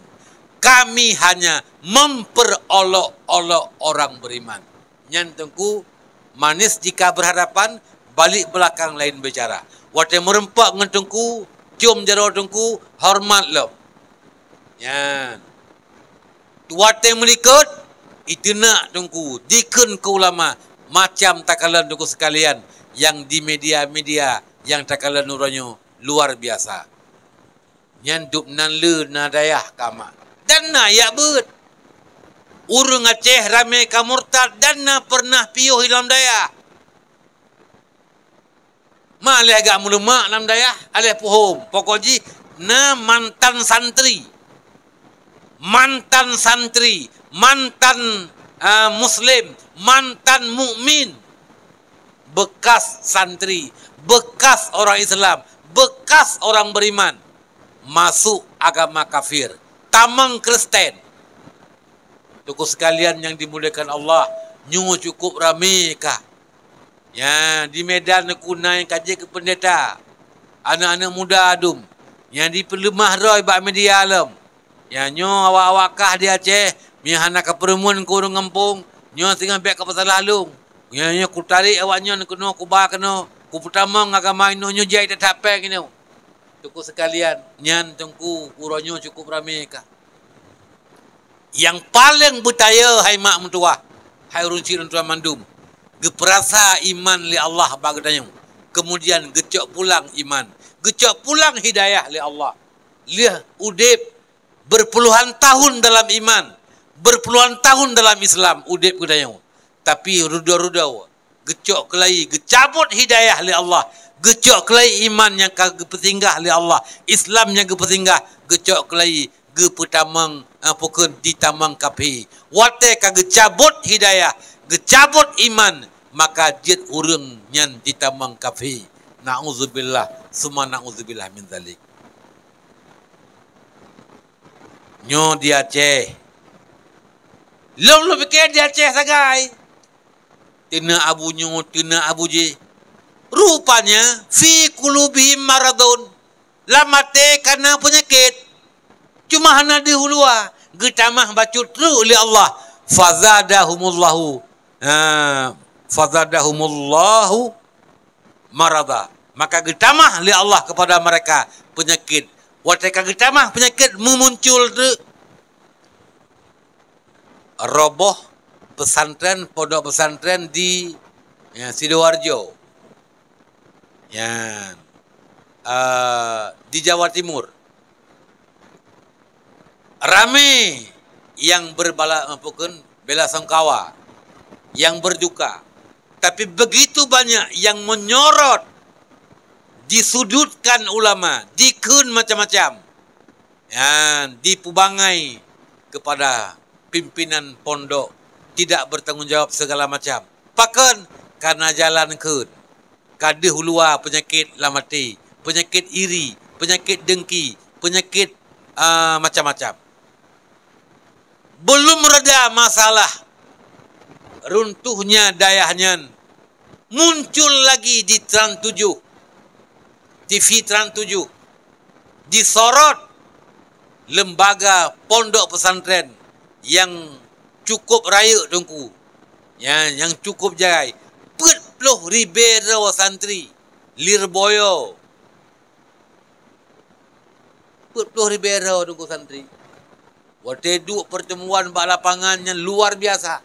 Kami hanya memperolok-olok orang beriman. Nyantengku, manis jika berhadapan, balik belakang lain bicara. Watai merempak ngentengku, cium jaro tengku, hormat lo. Yan. Watai melikut, itu nak tengku. Dikun ke ulama, macam takalan tengku sekalian, yang di media-media, yang takalan nuranyo luar biasa. Nyan dup nan le na dayah kama. Dan na ya bet. Urung Aceh ramai kamurtad dan na pernah piuh dalam daya. Ma alih agak mulumak dalam daya, alih puhum. Pokoknya na mantan santri. Mantan santri, mantan muslim, mantan mukmin. Bekas santri, bekas orang Islam, bekas orang beriman masuk agama kafir. Tamang Kristen. Tuku sekalian yang dimuliakan Allah, nyu cukup ramai kah? Ya, di Medan kuna yang kaji ke pendeta. Anak-anak muda adum. Yang di pelemah roy bak media alam. Ya, nyu awak-awak kah di Aceh, mi anak ke perempuan ku urang kampung, nyu tinggal bek ke pasal halung. Ya, nyu ku tarik awaknya kena ku ba kena, ku pertama agama ino nyu jai tak tape kini. Tuku sekalian, nyan tengku uronyo cukup ramai kah? Yang paling betaya hai mak mentua, hai urun cik tua mandum, geperasa iman li Allah bagadanya. Kemudian gecok pulang iman, gecok pulang hidayah li Allah. Liah udip berpuluhan tahun dalam iman, berpuluhan tahun dalam Islam udip gadanya. Tapi ruda-ruda gecok kelai, gecabut hidayah li Allah. Gecok kelai iman yang kagak petinggah li Allah. Islam yang kepetinggah. Gecok kelai gepetamang pokon ditamang kapi. Wate kagak cabut hidayah, gecabut iman, maka jid urang nyan ditamang kapi. Nauzubillah, summa nauzubillah min zalik. Nyo di Aceh. Lu fikir di Aceh sagai. Tina abu nyo, tina abu je. Rupanya fi qulubihim maradun. Lamate karena penyakit. Cuma hana di hulua. Getamah bacut ru oleh Allah. Fazadahumullahu. Fazadahumullahu marada. Maka getamah oleh Allah kepada mereka penyakit. Watika getamah penyakit memuncul tu. Roboh pesantren, pondok pesantren di Sidoarjo. Yan. Di Jawa Timur. Ramai yang bela sungkawa, yang berduka. Tapi begitu banyak yang menyorot, disudutkan ulama, dikun macam-macam. Yan, dipubangai kepada pimpinan pondok, tidak bertanggungjawab segala macam. Pakan karena jalan kun. Kada hulua penyakit lamati, penyakit iri, penyakit dengki, penyakit macam-macam. Belum reda masalah runtuhnya dayahnya, muncul lagi di Trans 7, TV Trans 7, disorot lembaga pondok pesantren yang cukup raya dengku, yang cukup jagai. 40,000 santri Lirboyo. 40,000 dengku santri. Waktu duk pertemuan bak lapangan yang luar biasa.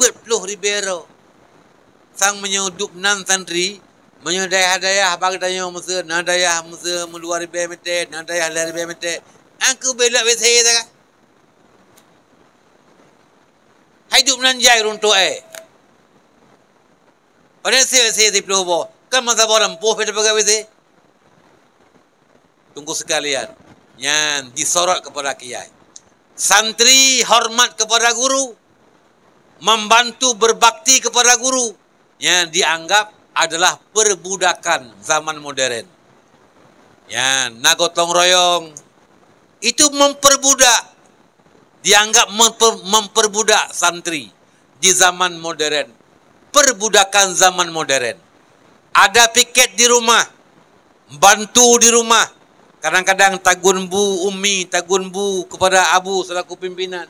40,000 sang menyudup nan santri menyudaya-daya bagi tanya masa nadaya masa meluar ribu meter nadaya lari ribu meter angku belak besai tak hidup nan jai runtuk pada saya di pelobo kan masa bolam poh pada bagai besai tunggu sekalian yang disorot kepada kiai santri hormat kepada guru membantu berbakti kepada guru yang dianggap adalah perbudakan zaman modern. Ya, nagotong royong itu memperbudak, dianggap memperbudak santri di zaman modern. Perbudakan zaman modern. Ada piket di rumah, bantu di rumah. Kadang-kadang tagun bu umi, tagun bu kepada abu selaku pimpinan.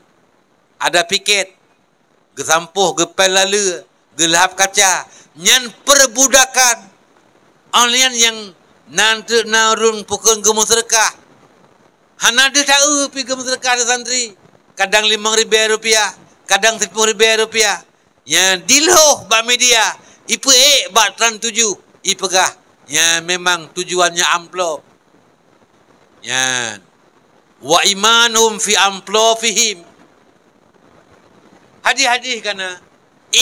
Ada piket, gesampuh gepel lalu, gelap kaca, nyan perbudakan alian yang nanti narun pukul gemus sedekah. Hana dia tahu pi gemus sedekah ada santri. Kadang Rp5,000, kadang Rp10,000. Yang diloh bak media, ipu bak tran tuju, ipegah. Yang memang tujuannya amplop. Yan. Wa imanum fi amplofihim. Hadih-hadih kana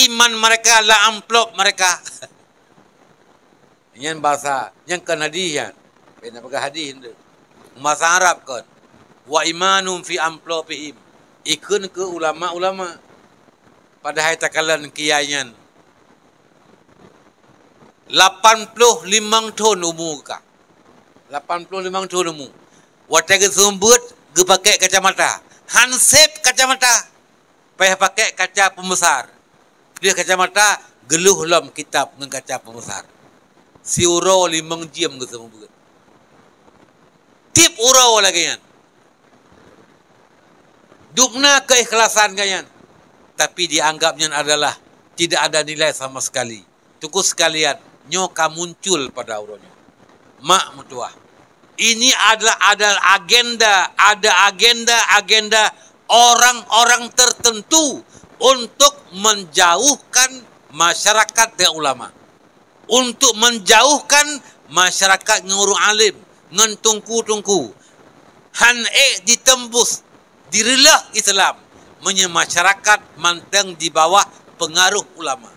iman mereka lah amplop mereka. Yang bahasa yang kan hadih yan. Bena pakai hadih itu. Bahasa Arab kan. Wa imanum fi amplopihim. Ikun ke ulama-ulama. Pada hari takalan kiaian. 85 tahun umur ka. 85 tahun umur. Watai ke sumbut, ge pakai kacamata. Hansip kacamata. Payah pakai kaca pembesar. Dia kacamata geluh lam kitab dengan kaca pembesar. Si urau 5 jam ke semua buat. Tip urau lagi yan. Dupna keikhlasan kayan. Tapi dianggapnya adalah tidak ada nilai sama sekali. Tunggu sekalian, nyoka muncul pada uraunya. Mak mutuah. Ini adalah agenda orang-orang tertentu untuk menjauhkan masyarakat dari ulama. Untuk menjauhkan masyarakat ngurung alim, ngentungku-tungku. Ditembus, dirilah Islam. Masyarakat manteng di bawah pengaruh ulama.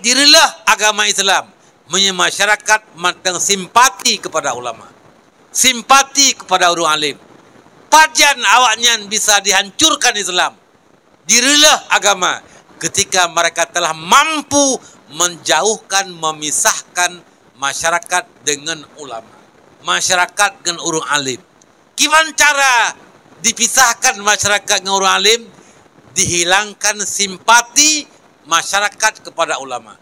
Dirilah agama Islam. Masyarakat manteng simpati kepada ulama. Simpati kepada orang alim. Pajan awaknya bisa dihancurkan Islam. Dirilah agama ketika mereka telah mampu menjauhkan, memisahkan masyarakat dengan ulama. Masyarakat dengan orang alim. Gimana cara dipisahkan masyarakat dengan orang alim? Dihilangkan simpati masyarakat kepada ulama.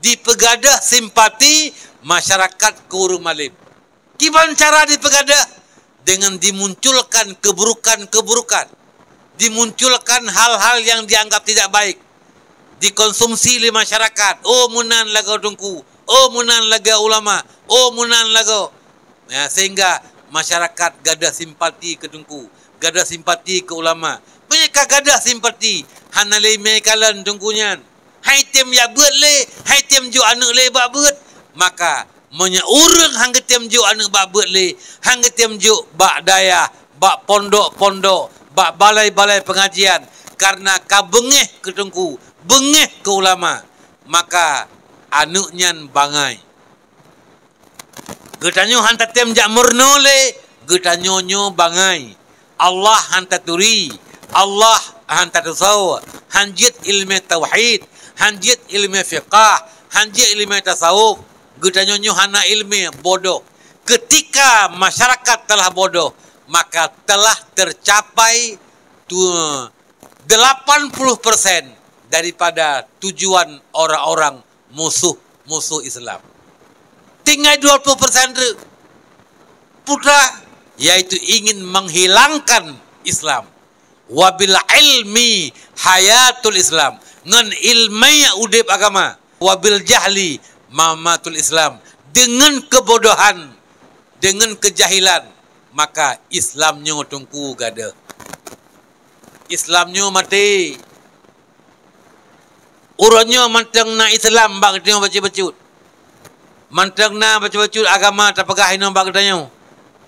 Dipegadah simpati masyarakat ke orang alim. Gimana cara dipegadah? Dengan dimunculkan keburukan-keburukan. Dimunculkan hal-hal yang dianggap tidak baik. Dikonsumsi oleh masyarakat. Oh munan lagu tungku. Oh munan lagu ulama. Oh munan lagu. Ya, sehingga masyarakat gadah simpati ke tungku. Gadah simpati ke ulama. Mereka gadah simpati. Hanalai mekalan tungkunya. Hai tem ya buat le. Hai tem ju anak le bak buat. Maka menyeurang hangga tem ju anak bak buat le. Hangga tem ju bak daya. Bak pondok-pondok. Bak balai-balai pengajian. Karena kabengeh ke tungku. Bengeh ke ulama. Maka anuknya bangai. Getanyo hantar tem jak murno le. Getanyo nyo bangai. Allah hantar turi. Allah hantar tusaw. Hanjit ilmu tauhid. Hanjit ilmu fiqah. Hanjit ilmu tasawuf. Getanyo nyo hana ilmu bodoh. Ketika masyarakat telah bodoh, maka telah tercapai 80% daripada tujuan orang-orang musuh Islam. Tinggal 20% putra, yaitu ingin menghilangkan Islam. Wabil ilmi hayatul Islam. Ngan ilmaya udip agama. Wabil jahli mamatul Islam. Dengan kebodohan, dengan kejahilan, maka Islamnya tungku gada. Islamnya mati. Urangnya manteng na Islam bak dia baca-bacut. Manteng na baca-bacut agama tapagah ino bak dia.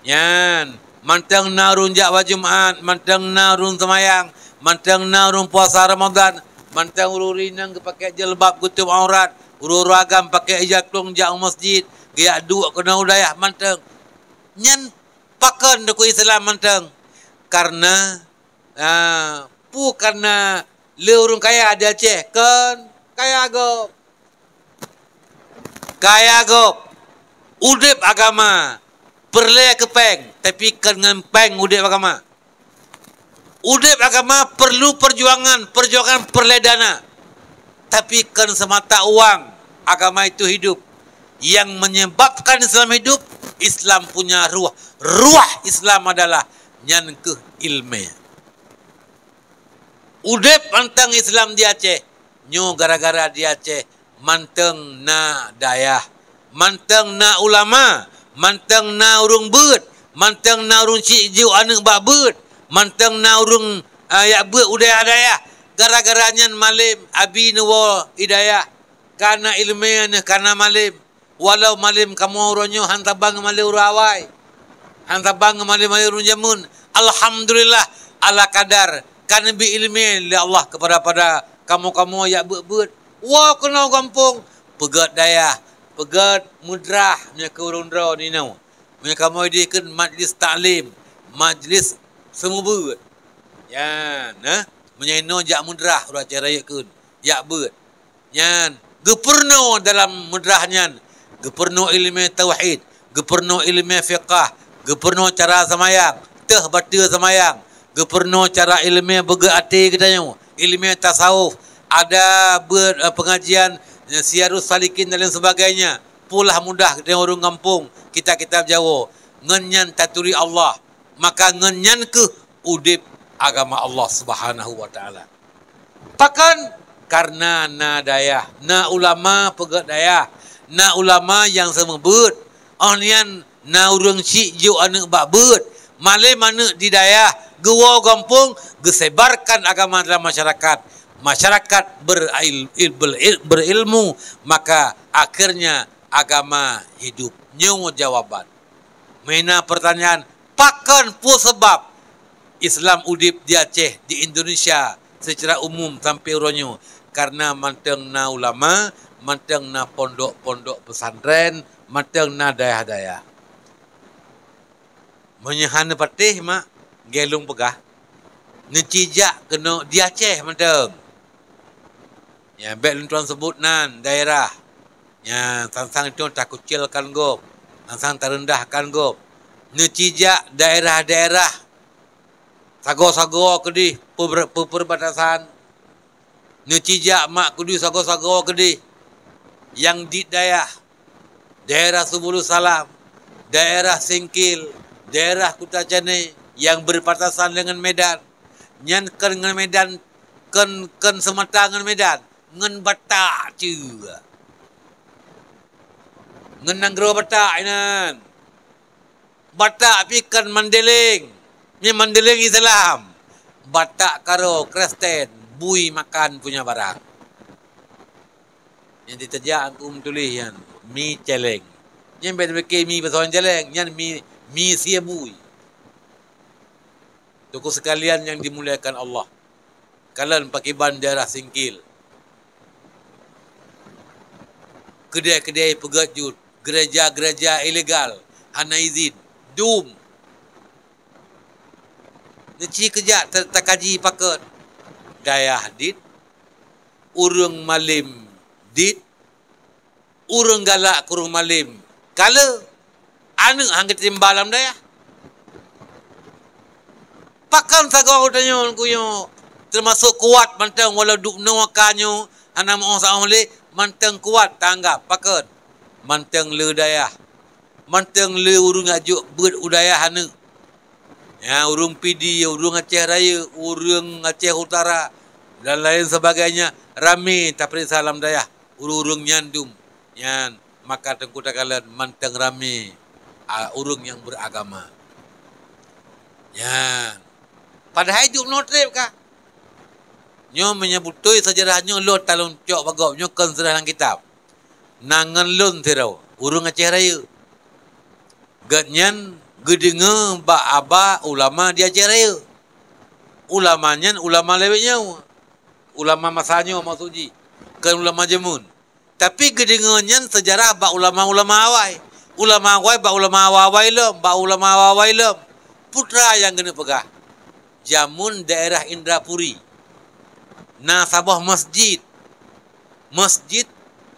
Yan. Manteng na urung jak Jumaat, manteng na urung semayang, manteng na urung puasa Ramadan, manteng urung rinang ke pakai jilbab kutub aurat, urung agam pakai ijaklung jak masjid, dia duk kena udayah manteng. Nyan pakan deku Islam manteng. Karena karena le urung kaya ada Aceh kan kaya gop udip agama perle kepeng tapi kan dengan peng udip agama perlu perjuangan perle dana tapi kan semata uang agama itu hidup yang menyebabkan Islam hidup. Islam punya ruah Islam adalah nyan ke ilmu. Udep manteng Islam di Aceh. Nyo gara-gara di Aceh. Manteng na dayah. Manteng na ulama. Manteng na urung beut. Manteng na urung cik jiu anak bak beut. Manteng na urung yak beut udaya dayah. Gara-gara nyan malim. Abi nuwa hidayah. Karena ilmiahnya karena malim. Walau malim kamu uronyo hantabang malim urawai. Hantabang malim urun jamun. Alhamdulillah ala kadar. Kan bi ilmi li Allah kepada kamu yang beut-beut. Wah kena kampung. Pegat dayah. Pegat mudrah. Punya keurundra ni nau. Punya kamu dia kan majlis ta'lim. Majlis semua beut. Yan. Punya ino jak mudrah. Urah cara yakun. Jak beut. Yan. Geperno dalam mudrahnya. Geperno ilmu tauhid. Geperno ilmu fiqah. Geperno cara semayang. Teh baca semayang. Geperno cara ilmu bergeati katanya. Ilmu tasawuf. Ada pengajian siarus salikin dan lain sebagainya. Pulah mudah dengan orang kampung. Kita kitab Jawa. Ngenyan taturi Allah. Maka ngenyan ke udip agama Allah Subhanahu wa taala. Pakan karena na dayah, na ulama pegat dayah, na ulama yang semebut. Onian na urang cik ju anak bak beut. Malai mana di dayah gewa kampung gesebarkan agama dalam masyarakat. Masyarakat berilmu, maka akhirnya agama hidup. Nyawa jawaban. Mena pertanyaan, pakan pun sebab Islam udip di Aceh, di Indonesia secara umum sampai uronyo. Karena manteng na ulama, manteng na pondok-pondok pesantren, manteng na dayah-dayah. Menyahan patih mak gelung pegah. Necijak kena di Aceh manteng. Ya bet tuan sebut nan daerah. Ya sang-sang itu tak kucilkan gop. Sang terendahkan gop. Necijak daerah-daerah. Sago-sago kedih perbatasan. Necijak mak kedih sago-sago kedih. Yang di daerah Subulu Salam, daerah Singkil, daerah Kutacane yang berbatasan dengan Medan. Nyan kan dengan Medan kan semata dengan Medan. Ngen batak juga. Ngen nanggro batak inan. Batak pikan Mandeling. Ni Mandeling Islam. Batak karo Kristen bui makan punya barang. Yang diterjak aku tulis yang mi celeng. Yang betul mi pasal celeng, yang mi sia bui. Tuku sekalian yang dimuliakan Allah. Kalian pakai ban daerah Singkil. Kedai-kedai pegajut, gereja-gereja ilegal, hana izin, dum. Neci kejak tertakaji paket. Dayah dit, urung malim dit, urung galak kurung malim. Kala, anu hanggat timbalam dayah. Pakan sagau tanyo kuyo termasuk kuat manteng walau duk nawakanyo ana mo sa oleh manteng kuat tanggap pakan manteng le dayah manteng le urung ajuk beut udayah hanu ya urung PD urung Aceh Raya urung Aceh Utara dan lain sebagainya rame tapi salam dayah urung nyandum yan maka tengku takalan manteng rame urung yang beragama ya. Padahal hidup no trip kah? Nyo menyebutui sejarahnya lo talon cok bagop nyo kan sejarah dalam kitab. Nangan lun tirau. Urung Aceh Raya. Gatnyan gedenga ba aba ulama di Aceh Raya. Ulamanya ulama lewetnya. Ulama masanya maksudji. Kan ulama jemun. Tapi gedengannya sejarah ba ulama-ulama awai. Ulama awai ba ulama awai lem. Ba ulama awai lem. Putra yang kena pegah. Jamun daerah Indrapuri. Nasabah masjid. Masjid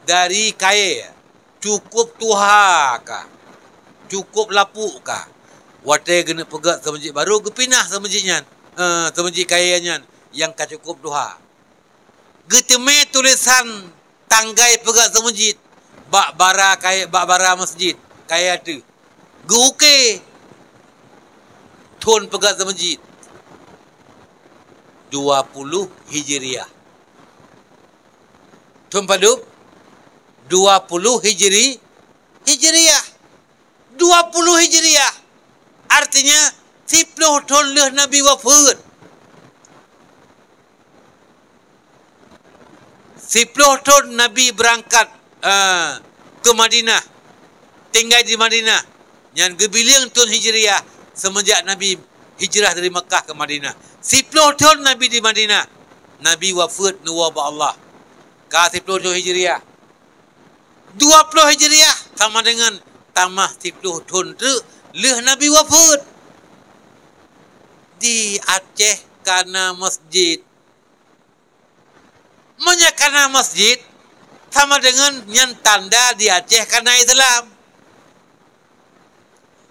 dari kaya. Cukup tuha kah? Cukup lapuk kah? Watai kena pegat ke masjid baru, kepinah ke masjidnya. Ke masjid kayanya. Yang kah cukup tuha. Geteme tulisan tanggai pegat ke masjid. Bak bara kaya, bak bara masjid. Kaya tu. Geuke. Tun pegat ke masjid. 20 Hijriah. Tuan Padup 20 Hijriah. 20 Hijriah. Artinya 10 tahun leh Nabi wafat. 10 tahun Nabi berangkat ke Madinah. Tinggal di Madinah. Yang gebiling tahun Hijriah semenjak Nabi hijrah dari Mekah ke Madinah. 10 tahun Nabi di Madinah. Nabi wafat nuwa ba Allah. Ka 10 tahun Hijriah. 20 Hijriah sama dengan tamah 10 tahun tu leh Nabi wafat. Di Aceh kana masjid. Menyakana masjid sama dengan yang tanda di Aceh kana Islam.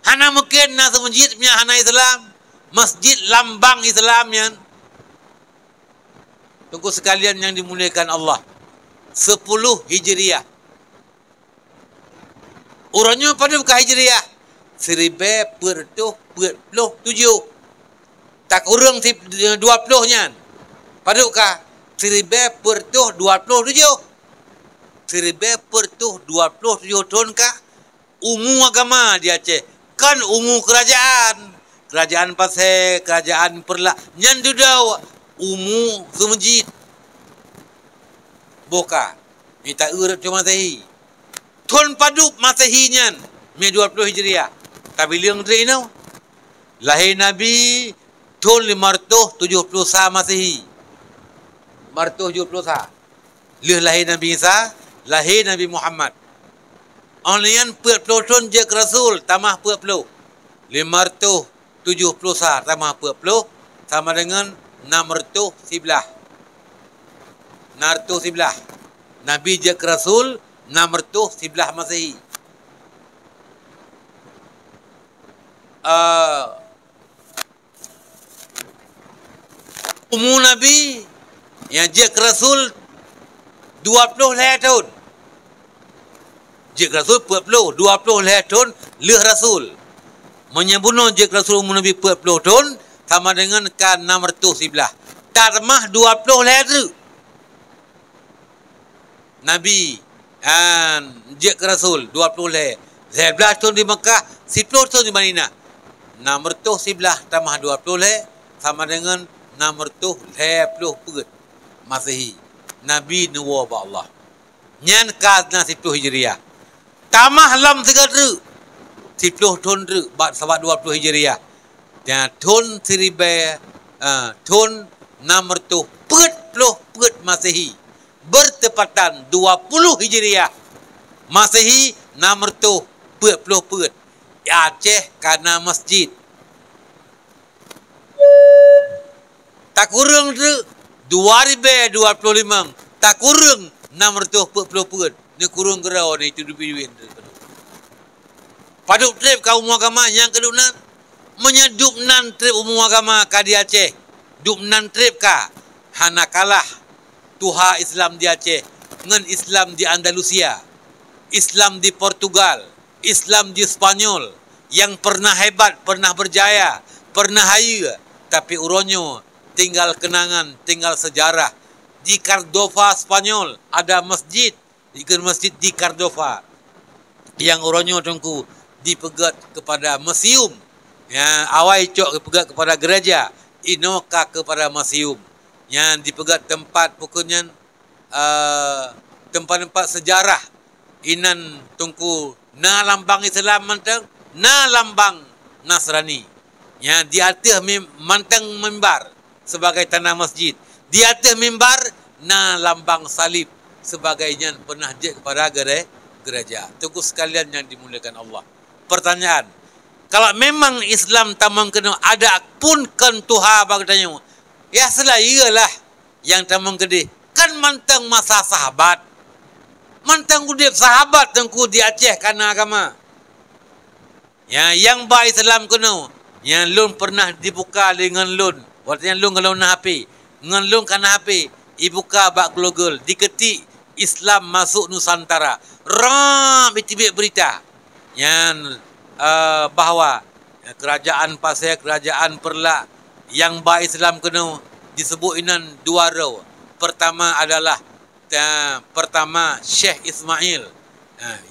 Hana mungkin nasa masjid punya hana Islam. Masjid lambang Islam yang tunggu sekalian yang dimuliakan Allah. 10 Hijriah. Orangnya pada bukan Hijriah. 1447. Tak kurang 20-nya. Pada bukan 1427. 1427 tahun kah? Umum agama di Aceh. Kan umum kerajaan. Kerajaan Pasir, kerajaan Perlah. Yang dudau umum semajid. Boka. Minta urut cuma Masehi. Tuan Padup Masehinya. 20 Hijriah. Tapi liang dari ini. Lahir Nabi. Tuan 570 Masehi. 570. Lih lahir Nabi Isa. Lahir Nabi Muhammad. Onlian 40 tahun je Rasul. Tamah 40. 570 tambah 40 sama dengan 611. Nabi je Rasul 611 Masehi. Umur Nabi yang je Rasul 20 tahun. Je Rasul 20 tahun leh Rasul. Menyebutnya je Rasul umur Nabi 40 tahun sama dengan kan 611. Tamah 20 lahir. Nabi je Rasul 20 lahir. 11 tahun di Mekah, 10 tahun di Madinah. 611 tambah 20 lahir sama dengan 620 Masehi. Nabi nuwa ba Allah. Nyan kadna 10 Hijriah. Tamah lam 3 10 tahun tu sebab 20 Hijriah. Dan tahun 1000 tahun 640 Masehi bertepatan 20 Hijriah. Masehi 640 Aceh kana masjid. Tak kurang tu 2025. Tak kurang 640. Ni kurang gerau ni itu duit. Paduk trip kau umum agama yang kedua menyedup nan trip umum agama ka di Aceh. Dup nan trip ka hana kalah tuha Islam di Aceh dengan Islam di Andalusia, Islam di Portugal, Islam di Spanyol yang pernah hebat, pernah berjaya, pernah haya, tapi uronyo tinggal kenangan, tinggal sejarah. Di Cordova Spanyol ada masjid, masjid di Cordova yang uronyo tungku dipegat kepada museum. Ya, awai cok dipegat kepada gereja, inoka kepada museum. yang dipegat tempat pokoknya tempat-tempat sejarah inan tungku na lambang Islam mantang na lambang Nasrani. Ya, di atas mantang mimbar sebagai tanah masjid. Di atas mimbar na lambang salib sebagainya pernah je kepada gereja. Tunggu sekalian yang dimuliakan Allah. Pertanyaan, kalau memang Islam tamang kena ada pun kan Tuhan bagdanya, ya selayalah yang tamang gede. Kan mantang masa sahabat. Mantang udip sahabat tengku di Aceh karena agama. Ya, yang ba Islam kena, yang lun pernah dibuka dengan lun. Waktu yang lun kalau nak HP, dengan lun kana HP, dibuka bak global, diketik Islam masuk Nusantara. Ram itibik berita. Yang bahawa kerajaan Pasir, kerajaan Perlak yang ba Islam kena disebut inan dua row. Pertama adalah pertama Syekh Ismail.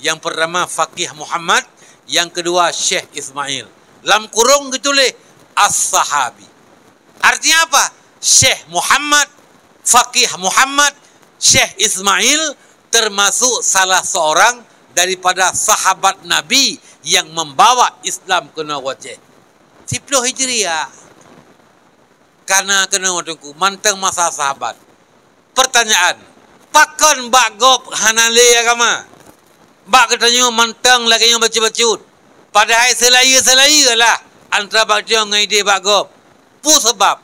Yang pertama Faqih Muhammad, yang kedua Syekh Ismail. Lam kurung ditulis As-Sahabi. Artinya apa? Syekh Muhammad, Faqih Muhammad, Syekh Ismail termasuk salah seorang daripada sahabat Nabi yang membawa Islam ke Aceh. 10 Hijriah. Karena kena waktuku mantang masa sahabat. Pertanyaan, pakan bak gop hanale agama? Bak katanya mantang lagi yang baca-bacut. Padahal selaya-selaya lah antara bak dia dengan ide bak gop. Pu sebab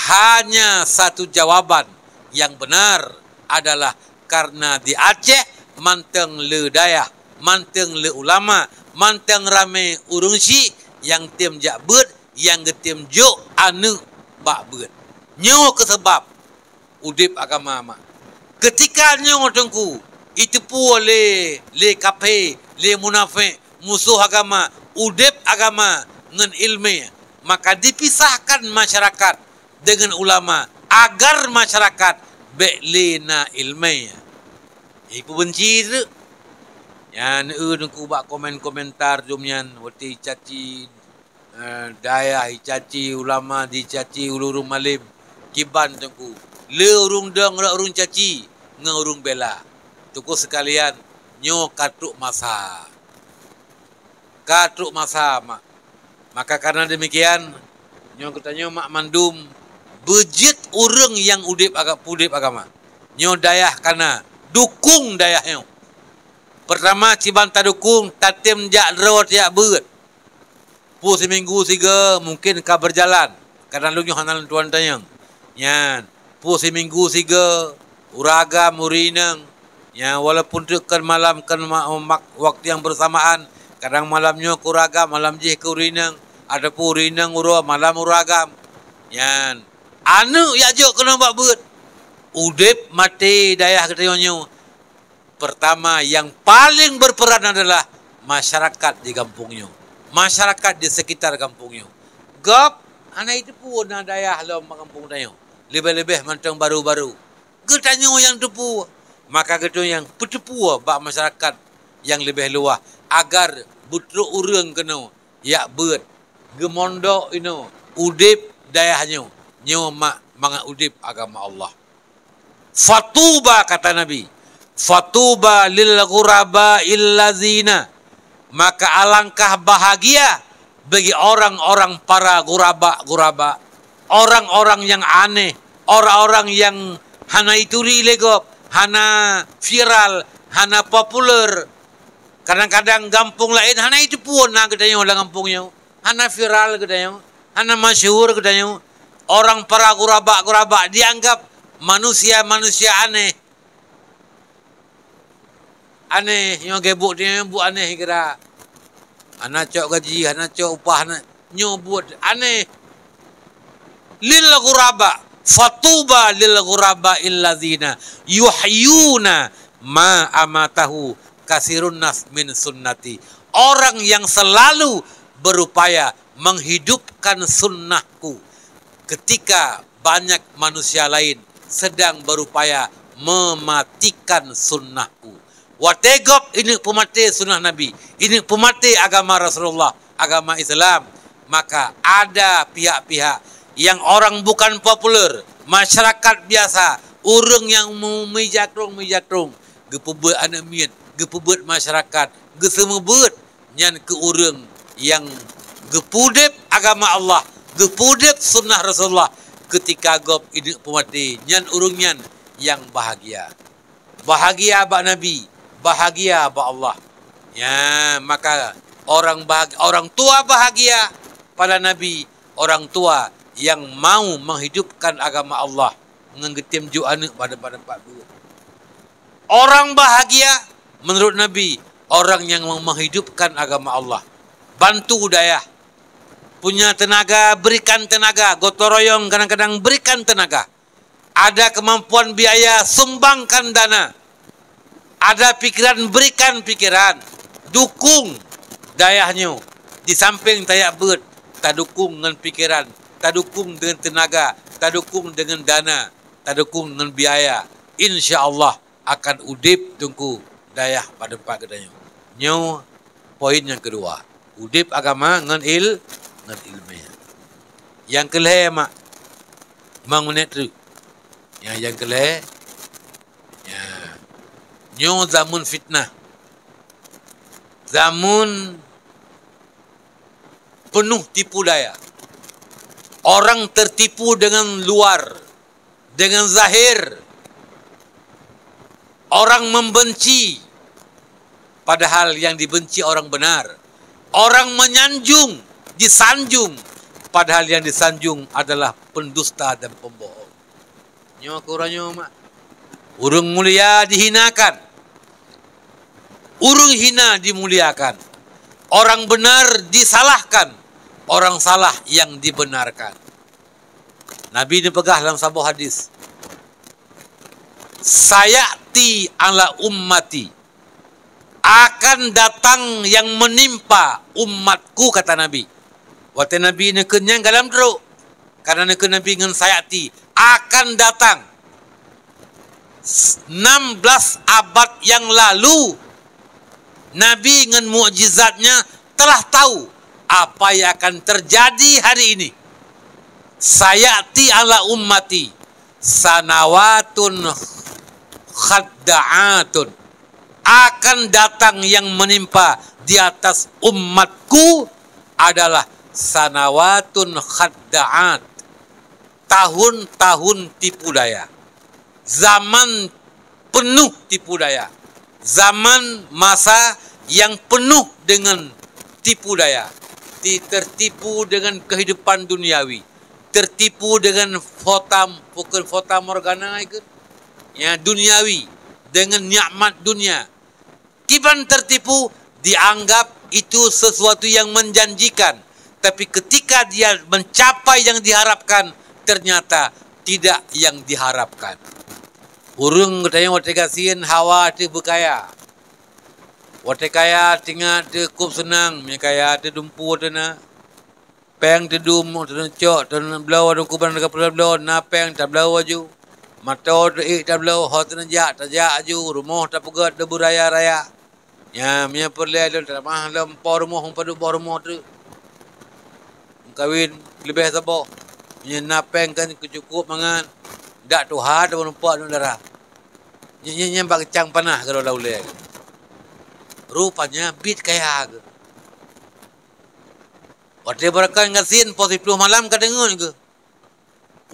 hanya satu jawaban yang benar adalah karena di Aceh mantang le dayah, mantang le ulama, mantang rame urung syik yang tim jak bet, yang getim jok anu bak bet. Nyo ke sebab udip agama mak. Ketika nyo tengku itu pun le kafe, le munafik, musuh agama, udip agama dengan ilmu, maka dipisahkan masyarakat dengan ulama agar masyarakat beklina ilmu. Ibu benci tu. Yang nungku bak komen-komentar jumyan wati caci daya caci ulama dicaci ulurung malim kiban tengku. Le urung deng urung caci ngan urung bela. Tuku sekalian nyo katuk masa. Katuk masa mak. Maka karena demikian nyo katanya mak mandum bejit urang yang udip agama. Nyo dayah kana dukung dayahnya. Pertama ciban tak dukung tatim jak rawat jak berat. Pu seminggu siga mungkin ka berjalan. Kadang lu nyo hanal tuan tanyang. Yan. Pu seminggu siga uragam urinang. Ya walaupun tekan malam kan waktu yang bersamaan, kadang malamnya kuragam, malam je ke urinang, ada pun urinang uro malam uragam. Yan. Anu ya jo kena buat berat. Udip mati dayah katanya. Pertama yang paling berperan adalah masyarakat di kampungnya. Masyarakat di sekitar kampungnya. Gap, anak itu pun ada dayah dalam kampung tanya. Lebih-lebih mantang baru-baru. Ketanya yang tepu. Maka gitu yang petepu bak masyarakat yang lebih luas agar butruk urang kena ya berat. Gemondok ino udip dayahnya. Nyo mak mangat udip agama Allah. Fatuba kata Nabi. Fatuba lil ghuraba illazina. Maka alangkah bahagia bagi orang-orang para guraba. Orang-orang yang aneh. Orang-orang yang hana ituri legop. Hana viral. Hana populer. Kadang-kadang kampung lain hana itu pun nak kedanya orang kampungnya. Hana viral kedanya. Hana masyhur kedanya. Orang para guraba dianggap manusia-manusia aneh. Aneh, yang gebuk dia buat aneh kira. Anak cok gaji, anak cok upah, anak nyobut aneh. Lil ghuraba, fatuba lil ghuraba illazina yuhyuna ma amatahu kasirun nas min sunnati. Orang yang selalu berupaya menghidupkan sunnahku ketika banyak manusia lain sedang berupaya mematikan sunnahku. Wategop ini pemati sunnah Nabi. Ini pemati agama Rasulullah, agama Islam. Maka ada pihak-pihak yang orang bukan populer, masyarakat biasa, orang yang mejakrong gepebet anak miat, gepebet masyarakat, gesemebet nyan ke orang yang gepudep agama Allah, gepudep sunnah Rasulullah ketika gop hidup pemati, nyan orang nyan yang bahagia. Bahagia bak Nabi, bahagia bak Allah. Ya, maka orang tua bahagia pada Nabi, orang tua yang mau menghidupkan agama Allah, menggetim ju anak pada 42. Orang bahagia menurut Nabi, orang yang menghidupkan agama Allah. Bantu daya. Punya tenaga, berikan tenaga. Gotong royong kadang-kadang berikan tenaga. Ada kemampuan biaya, sumbangkan dana. Ada pikiran, berikan pikiran. Dukung dayahnya. Di samping tayak ber, tak dukung dengan pikiran, tak dukung dengan tenaga, tak dukung dengan dana, tak dukung dengan biaya. InsyaAllah akan udip tungku dayah pada empat kedanya. Nyo poin yang kedua. Udip agama dengan ilmiah. Yang kelih mak. Mang menit tu. Yang kelih. Ya. Nyo zaman fitnah. Zaman penuh tipu daya. Orang tertipu dengan luar, dengan zahir. Orang membenci, padahal yang dibenci orang benar. Orang menyanjung, disanjung, padahal yang disanjung adalah pendusta dan pembohong. Nyo kurangnya mak. Urung mulia dihinakan. Urung hina dimuliakan. Orang benar disalahkan. Orang salah yang dibenarkan. Nabi dipegah dalam sebuah hadis. Sayati ala ummati. Akan datang yang menimpa umatku, kata Nabi. Waktu Nabi ini kenyang dalam teruk. Karena Nabi dengan sayati. Akan datang. 16 abad yang lalu. Nabi dengan mukjizatnya telah tahu apa yang akan terjadi hari ini. Sayati ala ummati sanawatun khadda'atun. Akan datang yang menimpa di atas umatku adalah sanawatun khadda'at. Tahun-tahun tipu daya. Zaman penuh tipu daya. Zaman masa yang penuh dengan tipu daya. Tertipu dengan kehidupan duniawi. Tertipu dengan bukan fata morgana itu. Ya, duniawi. Dengan nikmat dunia. Kiban tertipu, dianggap itu sesuatu yang menjanjikan. Tapi ketika dia mencapai yang diharapkan, ternyata tidak yang diharapkan. Urung katanya wate kasihan hawa te berkaya. Wate kaya tinggal te kup senang, me kaya te dumpu te na. Peng te dum te cok te blau ada kuban dekat blau na peng ta blau aju. Mata te ta blau hot te ja aju rumah ta pegat de raya. Ya me perle le ta mah lem por rumah hong padu por rumah tu. Kawin lebih sabo. Nya na peng kan cukup mangan. Dak Tuhan ada nampak dalam darah. Nyanyi bak kecang panah kalau laulai. Rupanya bit kaya ke. Wate berakan ngasin pos 10 malam kadengun ke.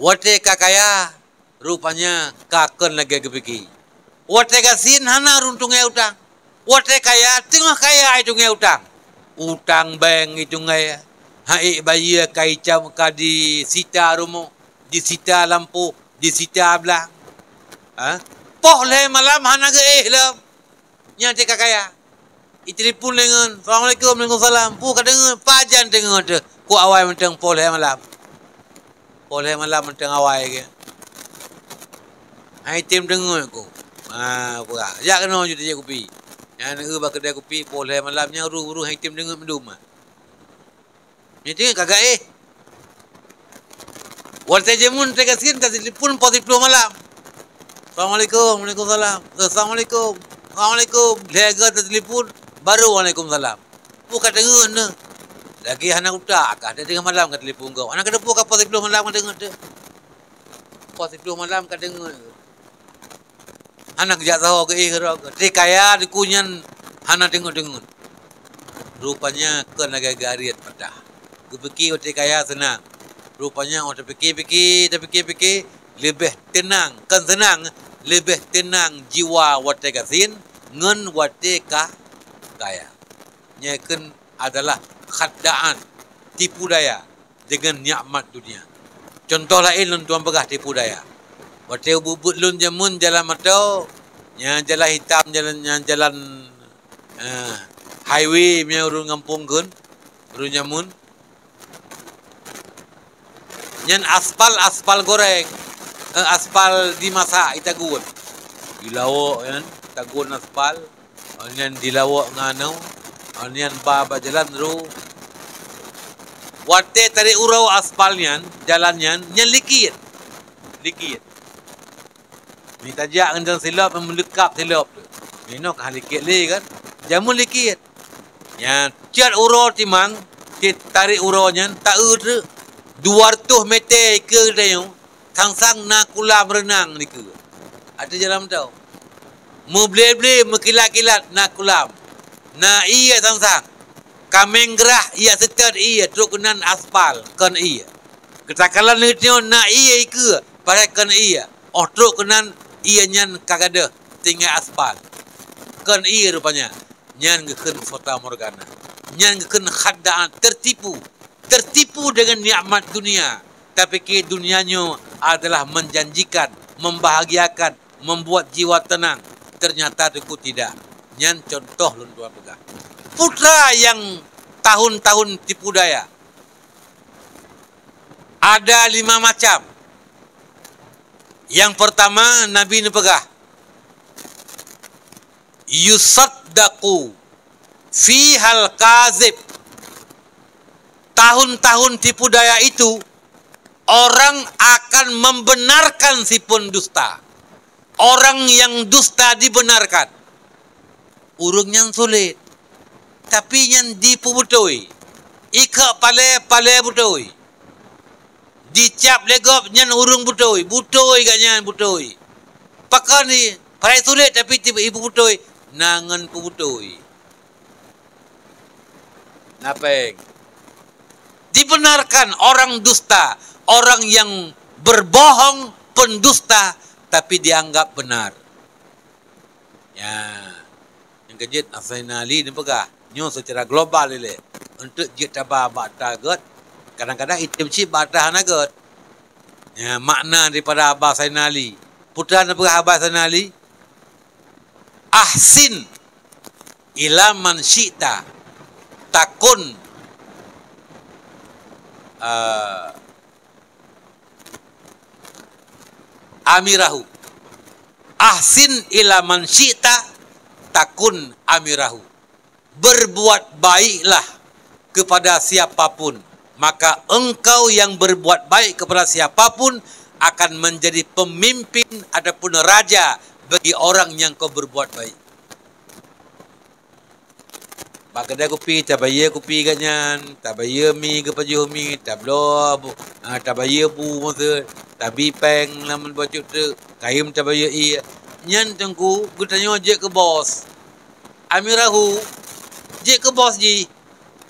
Wate kakaya rupanya kaken lagi kepiki. Wate kasin hana runtungnya utang. Wate kaya tengah kaya itu ngai utang. Utang bank itu ngai. Hai bayi kai cam ka di sita rumah, di sita lampu. Disita belah. Poh le malam hana ke lam. Yang teka kaya. Itelefon dengan. Assalamualaikum, waalaikumsalam. Pu ka dengar pajan dengar tu. Ku awai mentang poh le malam. Poh le malam mentang awai ke. Hai tim dengar ku. Pura. Ya kena je dia kopi. Yang negeri bak kedai kopi poh le malamnya uru hai tim dengar mendum. Ni tengok kagak Warta jemun tegaskin kasih telefon pos 10 malam. Assalamualaikum, waalaikumsalam. Assalamualaikum. Assalamualaikum. Lega telefon baru waalaikumsalam. Bukan dengar ne. Lagi anak utak kah dia tengah malam kat telefon kau. Anak kena pukul pos 10 malam kau dengar tu. pas 10 malam ka dengar. Anak jak tahu ke kaya di kunyan hana dengar. Rupanya kan agak-agak pada. Kupikir otak kaya senang. Rupanya orang fikir lebih tenang. Kan senang, lebih tenang jiwa watak kasin ngen watak kaya. Nya kan adalah khadaan, tipu daya dengan nikmat dunia. Contoh lain lun tuan pegah tipu daya. Watak bubut lun jamun jalan matau, nya jalan hitam jalan highway punya urun ngampung kun, urun jamun. Nyan aspal goreng, aspal dimasak itagun. Dilawak kan, tagun aspal, nyan dilawak nganau, nyan baba jalan ru. Wate tarik urau aspal nyan, jalan nyan likit. Minta jak ngan silap melekap silap tu. Minok halikit le kan, jamun likit. Yang cat urau timang, tarik urau nyan tak tu 200 meter ke dayu, sang nak kulam renang ni ke. Ada jalan tau. Mebele-bele mekilat-kilat nak kulam. Na iya sang. Kameng gerah iya setat iya teruk kenan aspal kan iya. Ketakalan ni tengok na iya ke pada kan iya. Oh teruk kenan iya nyan kagada tinggal aspal. Kan iya rupanya. Nyan ngeken fata morgana. Nyan ngeken khadaan tertipu dengan nikmat dunia. Tapi ke dunianya adalah menjanjikan, membahagiakan, membuat jiwa tenang. Ternyata itu tidak. Nyan contoh lun tuan pegang. Putra yang tahun-tahun tipu daya. Ada 5 macam. Yang pertama Nabi ni pegah. Yusaddaqu fihal kazib. Tahun-tahun tipu daya itu orang akan membenarkan si pendusta. Orang yang dusta dibenarkan. Urung yang sulit. Tapi yang dipu butoi. Ika pale butoi. Dicap legop yang urung butoi. Butoi kat yang butoi. Pakai ni. Pakai sulit tapi tiba ibu butoi. Nangan pu butoi. Napeng. Dibenarkan orang dusta, orang yang berbohong, pendusta, tapi dianggap benar. Ya, yang kejut Sayyidina Ali ni pegah, nyo secara global ile untuk jit tabah bata got. Kadang-kadang item chip bata nagot. Ya, makna daripada Abah Sayyidina Ali. Putra ni pegah Abah Sayyidina Ali. Ahsin ila man syi'ta takun amirahu. Ahsin ila man syi'ta takun amirahu. Berbuat baiklah kepada siapapun, maka engkau yang berbuat baik kepada siapapun akan menjadi pemimpin ataupun raja bagi orang yang kau berbuat baik. Kedai kopi, tak bayar kopi katnya, tak bayar mi ke paju mi, tak belum, tak bayar bu masa, tak bipeng lamun baju tu, kaim tak bayar iya. Nyan tengku, gue tanya je ke bos. Amirahu, je ke bos ji.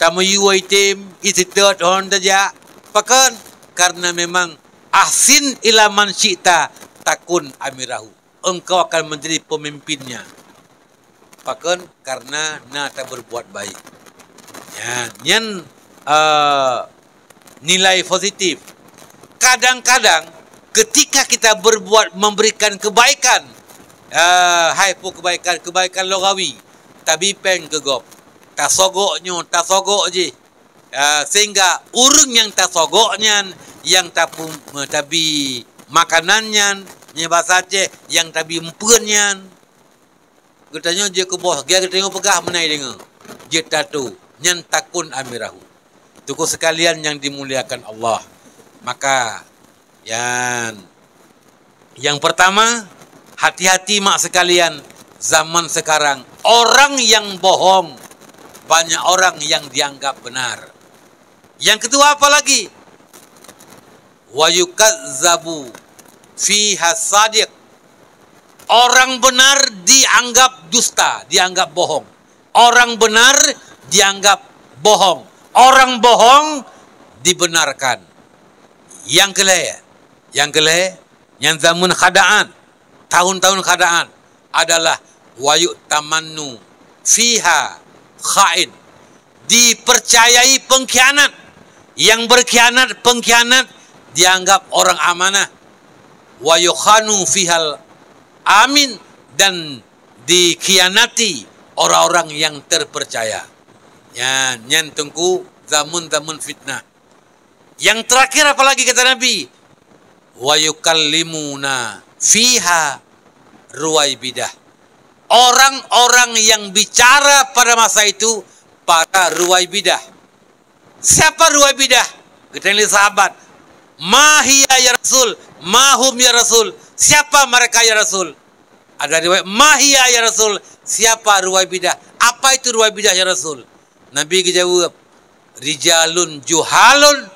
Tamu you item, isi third on saja. Pakan, karena memang ahsin ilaman syita takun amirahu. Engkau akan menjadi pemimpinnya. Pakan karena nak berbuat baik. Ya, nyan nilai positif. Kadang-kadang ketika kita memberikan kebaikan, hai pu kebaikan logawi, tapi peng kegop, tak sogok je. Sehingga urung yang tak sogoknya, yang tabi makanannya, bahasa Aceh, yang tabi empunnya. Katanya je ke bos, dia tengok pegah menai dengar. Je tatu, nyan takun amirahu. Tuku sekalian yang dimuliakan Allah. Maka yang pertama, hati-hati mak sekalian, zaman sekarang orang yang bohong, banyak orang yang dianggap benar. Yang kedua apa lagi? Wa yukazzabu fiha sadiq. Orang benar dianggap dusta, dianggap bohong. Orang benar dianggap bohong. Orang bohong dibenarkan. Yang kelih, yang zaman khadaan, tahun-tahun khadaan adalah wayuk tamannu fiha khain. Dipercayai pengkhianat. Yang berkhianat, pengkhianat dianggap orang amanah. Wayukhanu fihal amin, dan dikhianati orang-orang yang terpercaya. Ya, nyan tengku zaman-zaman fitnah. Yang terakhir apalagi kata Nabi? Wa yukallimuna fiha ruwaibidah. Orang-orang yang bicara pada masa itu para ruwaibidah. Siapa ruwaibidah? Kita lihat sahabat. Mahiya ya Rasul, mahum ya Rasul. Siapa mereka ya Rasul? Ada riwayat Mahiya ya Rasul. Siapa ruwaibidah? Apa itu ruwaibidah ya Rasul? Nabi jawab, rijalun juhalun,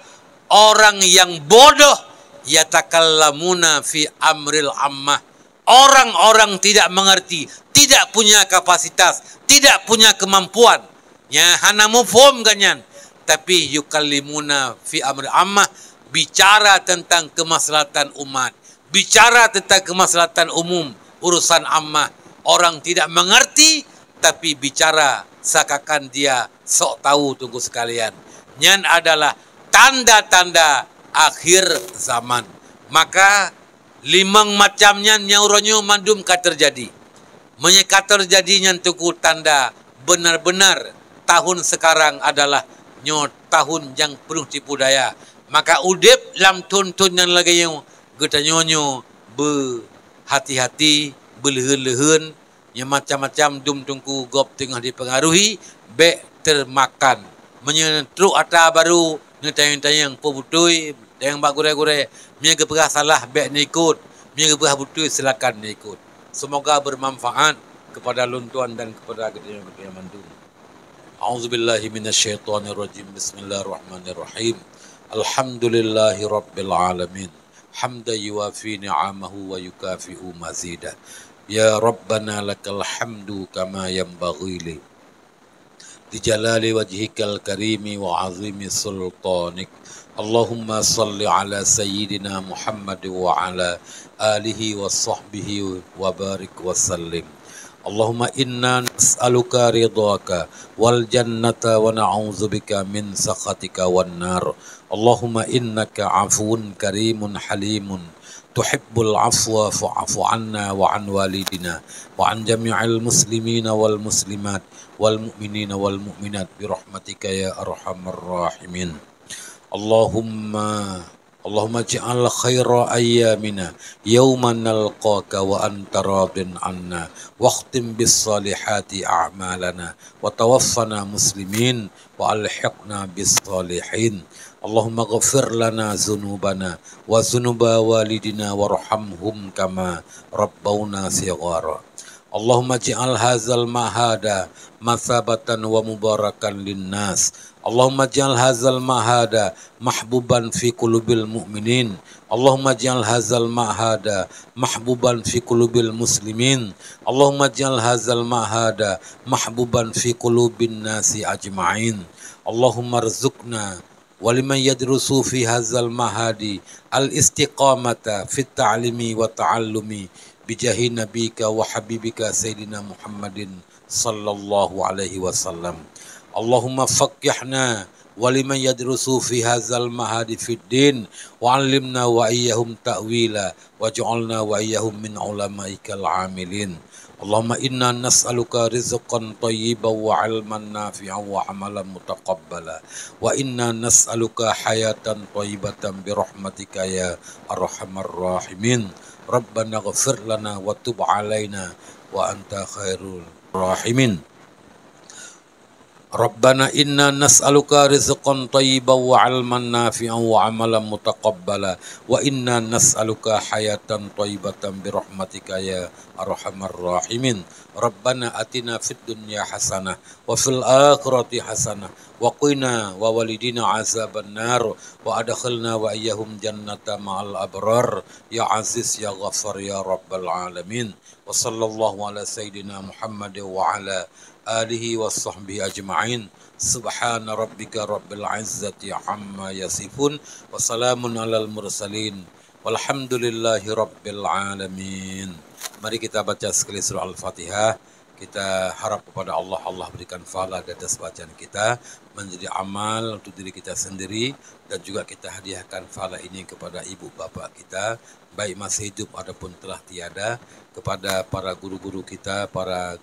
orang yang bodoh, yatakallamuna fi amril ammah. Orang-orang tidak mengerti, tidak punya kapasitas, tidak punya kemampuan. Ya, hana mufhum ganyan. Tapi yukallimuna fi amril ammah, bicara tentang kemaslahatan umat, bicara tentang kemaslahatan umum, urusan ammah. Orang tidak mengerti, tapi bicara seakan dia sok tahu. Tunggu sekalian, nyan adalah tanda-tanda akhir zaman. Maka limang macamnya nyauronyo mandum ka terjadi. Menyeka terjadi nyan tunggu tanda benar-benar tahun sekarang adalah nyo tahun yang penuh tipu daya. Maka udip lam tun-tun yang lagi yang kita nyonyo berhati-hati, berlehun-lehun, yang macam-macam dum tungku gop tengah dipengaruhi, bek termakan. Menyentruk ata baru, ngetayang-tayang pebutui, yang bak gure-gure, mia keperah salah bek nikut, mia keperah butui silakan nikut. Semoga bermanfaat kepada luntuan dan kepada gedenya mandu. A'udzubillahi minasyaitonirrajim. Bismillahirrahmanirrahim. Alhamdulillahi Rabbil Alamin. Hamda yuafi ni'amahu wa yukafi'u mazidah. Ya Rabbana lakal hamdu kama yanbaghi li jalali wajhikal karimi wa azimi sultanik. Allahumma salli ala sayyidina Muhammad wa ala alihi wa sahbihi wa barik wa sallim. Allahumma inna nas'aluka ridhaka wal jannata wa na'udzubika min sakhatika wan nar. Allahumma innaka afuun karimun halimun tuhibbul afwa fa'fu anna wa an walidina wa an jami'il muslimina wal muslimat wal mu'minina wal mu'minat bi rahmatika ya arhamar rahimin. Allahumma ja'al khaira ayyamina yawman nalqaka wa anta radin anna waqtim bis salihati a'malana wa tawaffana muslimin wa alhiqna bis salihin. Allahumma ghafir lana zunubana wa zunuba walidina warhamhum kama rabbawna sighara. Allahumma ja'al hazal mahada mathabatan wa mubarakan linnas. Allahumma ja'al hazal mahada mahbuban fi qulubil mu'minin. Allahumma ja'al hazal mahada mahbuban fi qulubil muslimin. Allahumma ja'al hazal mahada mahbuban fi qulubin nasi ajma'in. Allahumma rzuqna waliman yadrusu fi hazal mahadi al-istiqamata fit ta'limi wa ta'allumi bijahi nabika wa habibika sayyidina Muhammadin sallallahu alaihi wasallam. Allahumma faqqihna waliman yadrusu fi hazal mahadi fid din wa 'allimna wa iyyahum ta'wila waj'alna wa iyyahum min ulama'ikal 'amilin. Allahumma inna nas'aluka rizqan tayyiban wa 'ilman nafi'an wa 'amalan mutaqabbala wa inna nas'aluka hayatan tayyibatan bi rahmatika ya arhamar rahimin. Rabbana ighfir lana wa tub 'alaina wa anta khairul rahimin. Rabbana inna nas'aluka rizqan thayyiban wa 'ilman nafi'an wa 'amalan mutaqabbala wa inna nas'aluka hayatan thayyibatan bi rahmatika ya arhamar rahimin. Rabbana atina fid dunya hasanah wa fil akhirati hasanah wa qina wa walidina azaban nar wa adkhilna wa iyyahum jannata ma'al abrar ya aziz ya ghaffar ya rabbal alamin. Wa sallallahu ala sayyidina Muhammad wa ala alihi wa sahbihi ajma'in. Subhana rabbika rabbil izzati amma yasifun wa salamun alal mursalin walhamdulillahi rabbil alamin. Mari kita baca sekali surah Al-Fatihah. Kita harap kepada Allah, Allah berikan pahala di atas bacaan kita, menjadi amal untuk diri kita sendiri, dan juga kita hadiahkan pahala ini kepada ibu bapa kita, baik masih hidup ataupun telah tiada, kepada para guru-guru kita, para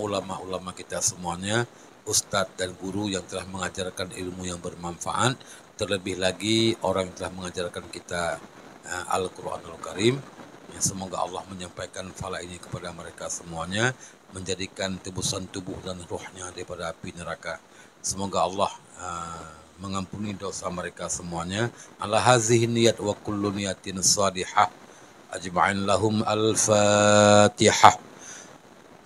ulama-ulama kita semuanya, ustadz dan guru yang telah mengajarkan ilmu yang bermanfaat, terlebih lagi orang yang telah mengajarkan kita Al-Quranul Karim. Semoga Allah menyampaikan pahala ini kepada mereka semuanya, menjadikan tebusan tubuh dan ruhnya daripada api neraka. Semoga Allah mengampuni dosa mereka semuanya. Ala hazihi niyat wa kullu niyatin sadihah ajma'in lahum al-fatihah.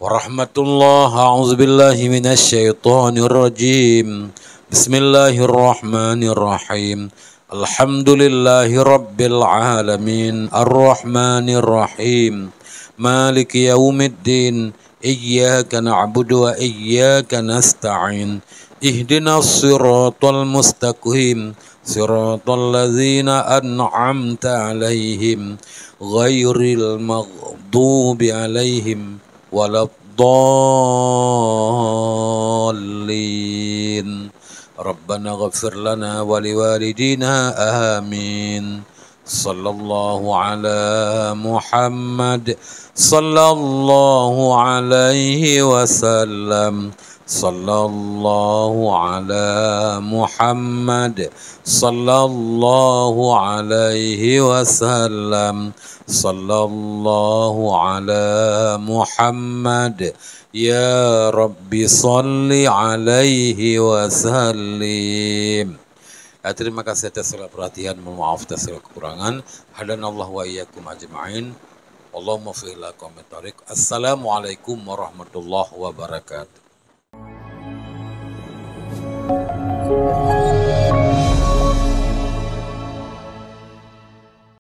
Warahmatullah, a'udzubillahi minasyaitonirrajim. Bismillahirrahmanirrahim. Alhamdulillahi rabbil alamin. Ar-Rahmanirrahim. Maliki yaumiddin. Iyyaka na'budu wa iyyaka nasta'in. Ihdinas siratal mustaqim. Siratal ladzina an'amta 'alaihim ghairil maghdubi 'alaihim waladdallin. Rabbana ghafir lana wa liwalidina amin. Sallallahu ala Muhammad sallallahu alaihi wasallam. Sallallahu ala Muhammad sallallahu alaihi wasallam. Sallallahu ala Muhammad ya Rabbi salli alaihi wasallim. Terima kasih atas segala perhatian, mohon maaf atas segala kekurangan. Hadanallahu wa iyyakum ajma'in. Allahumma fi'la qawmi tariq. Assalamualaikum warahmatullahi wabarakatuh.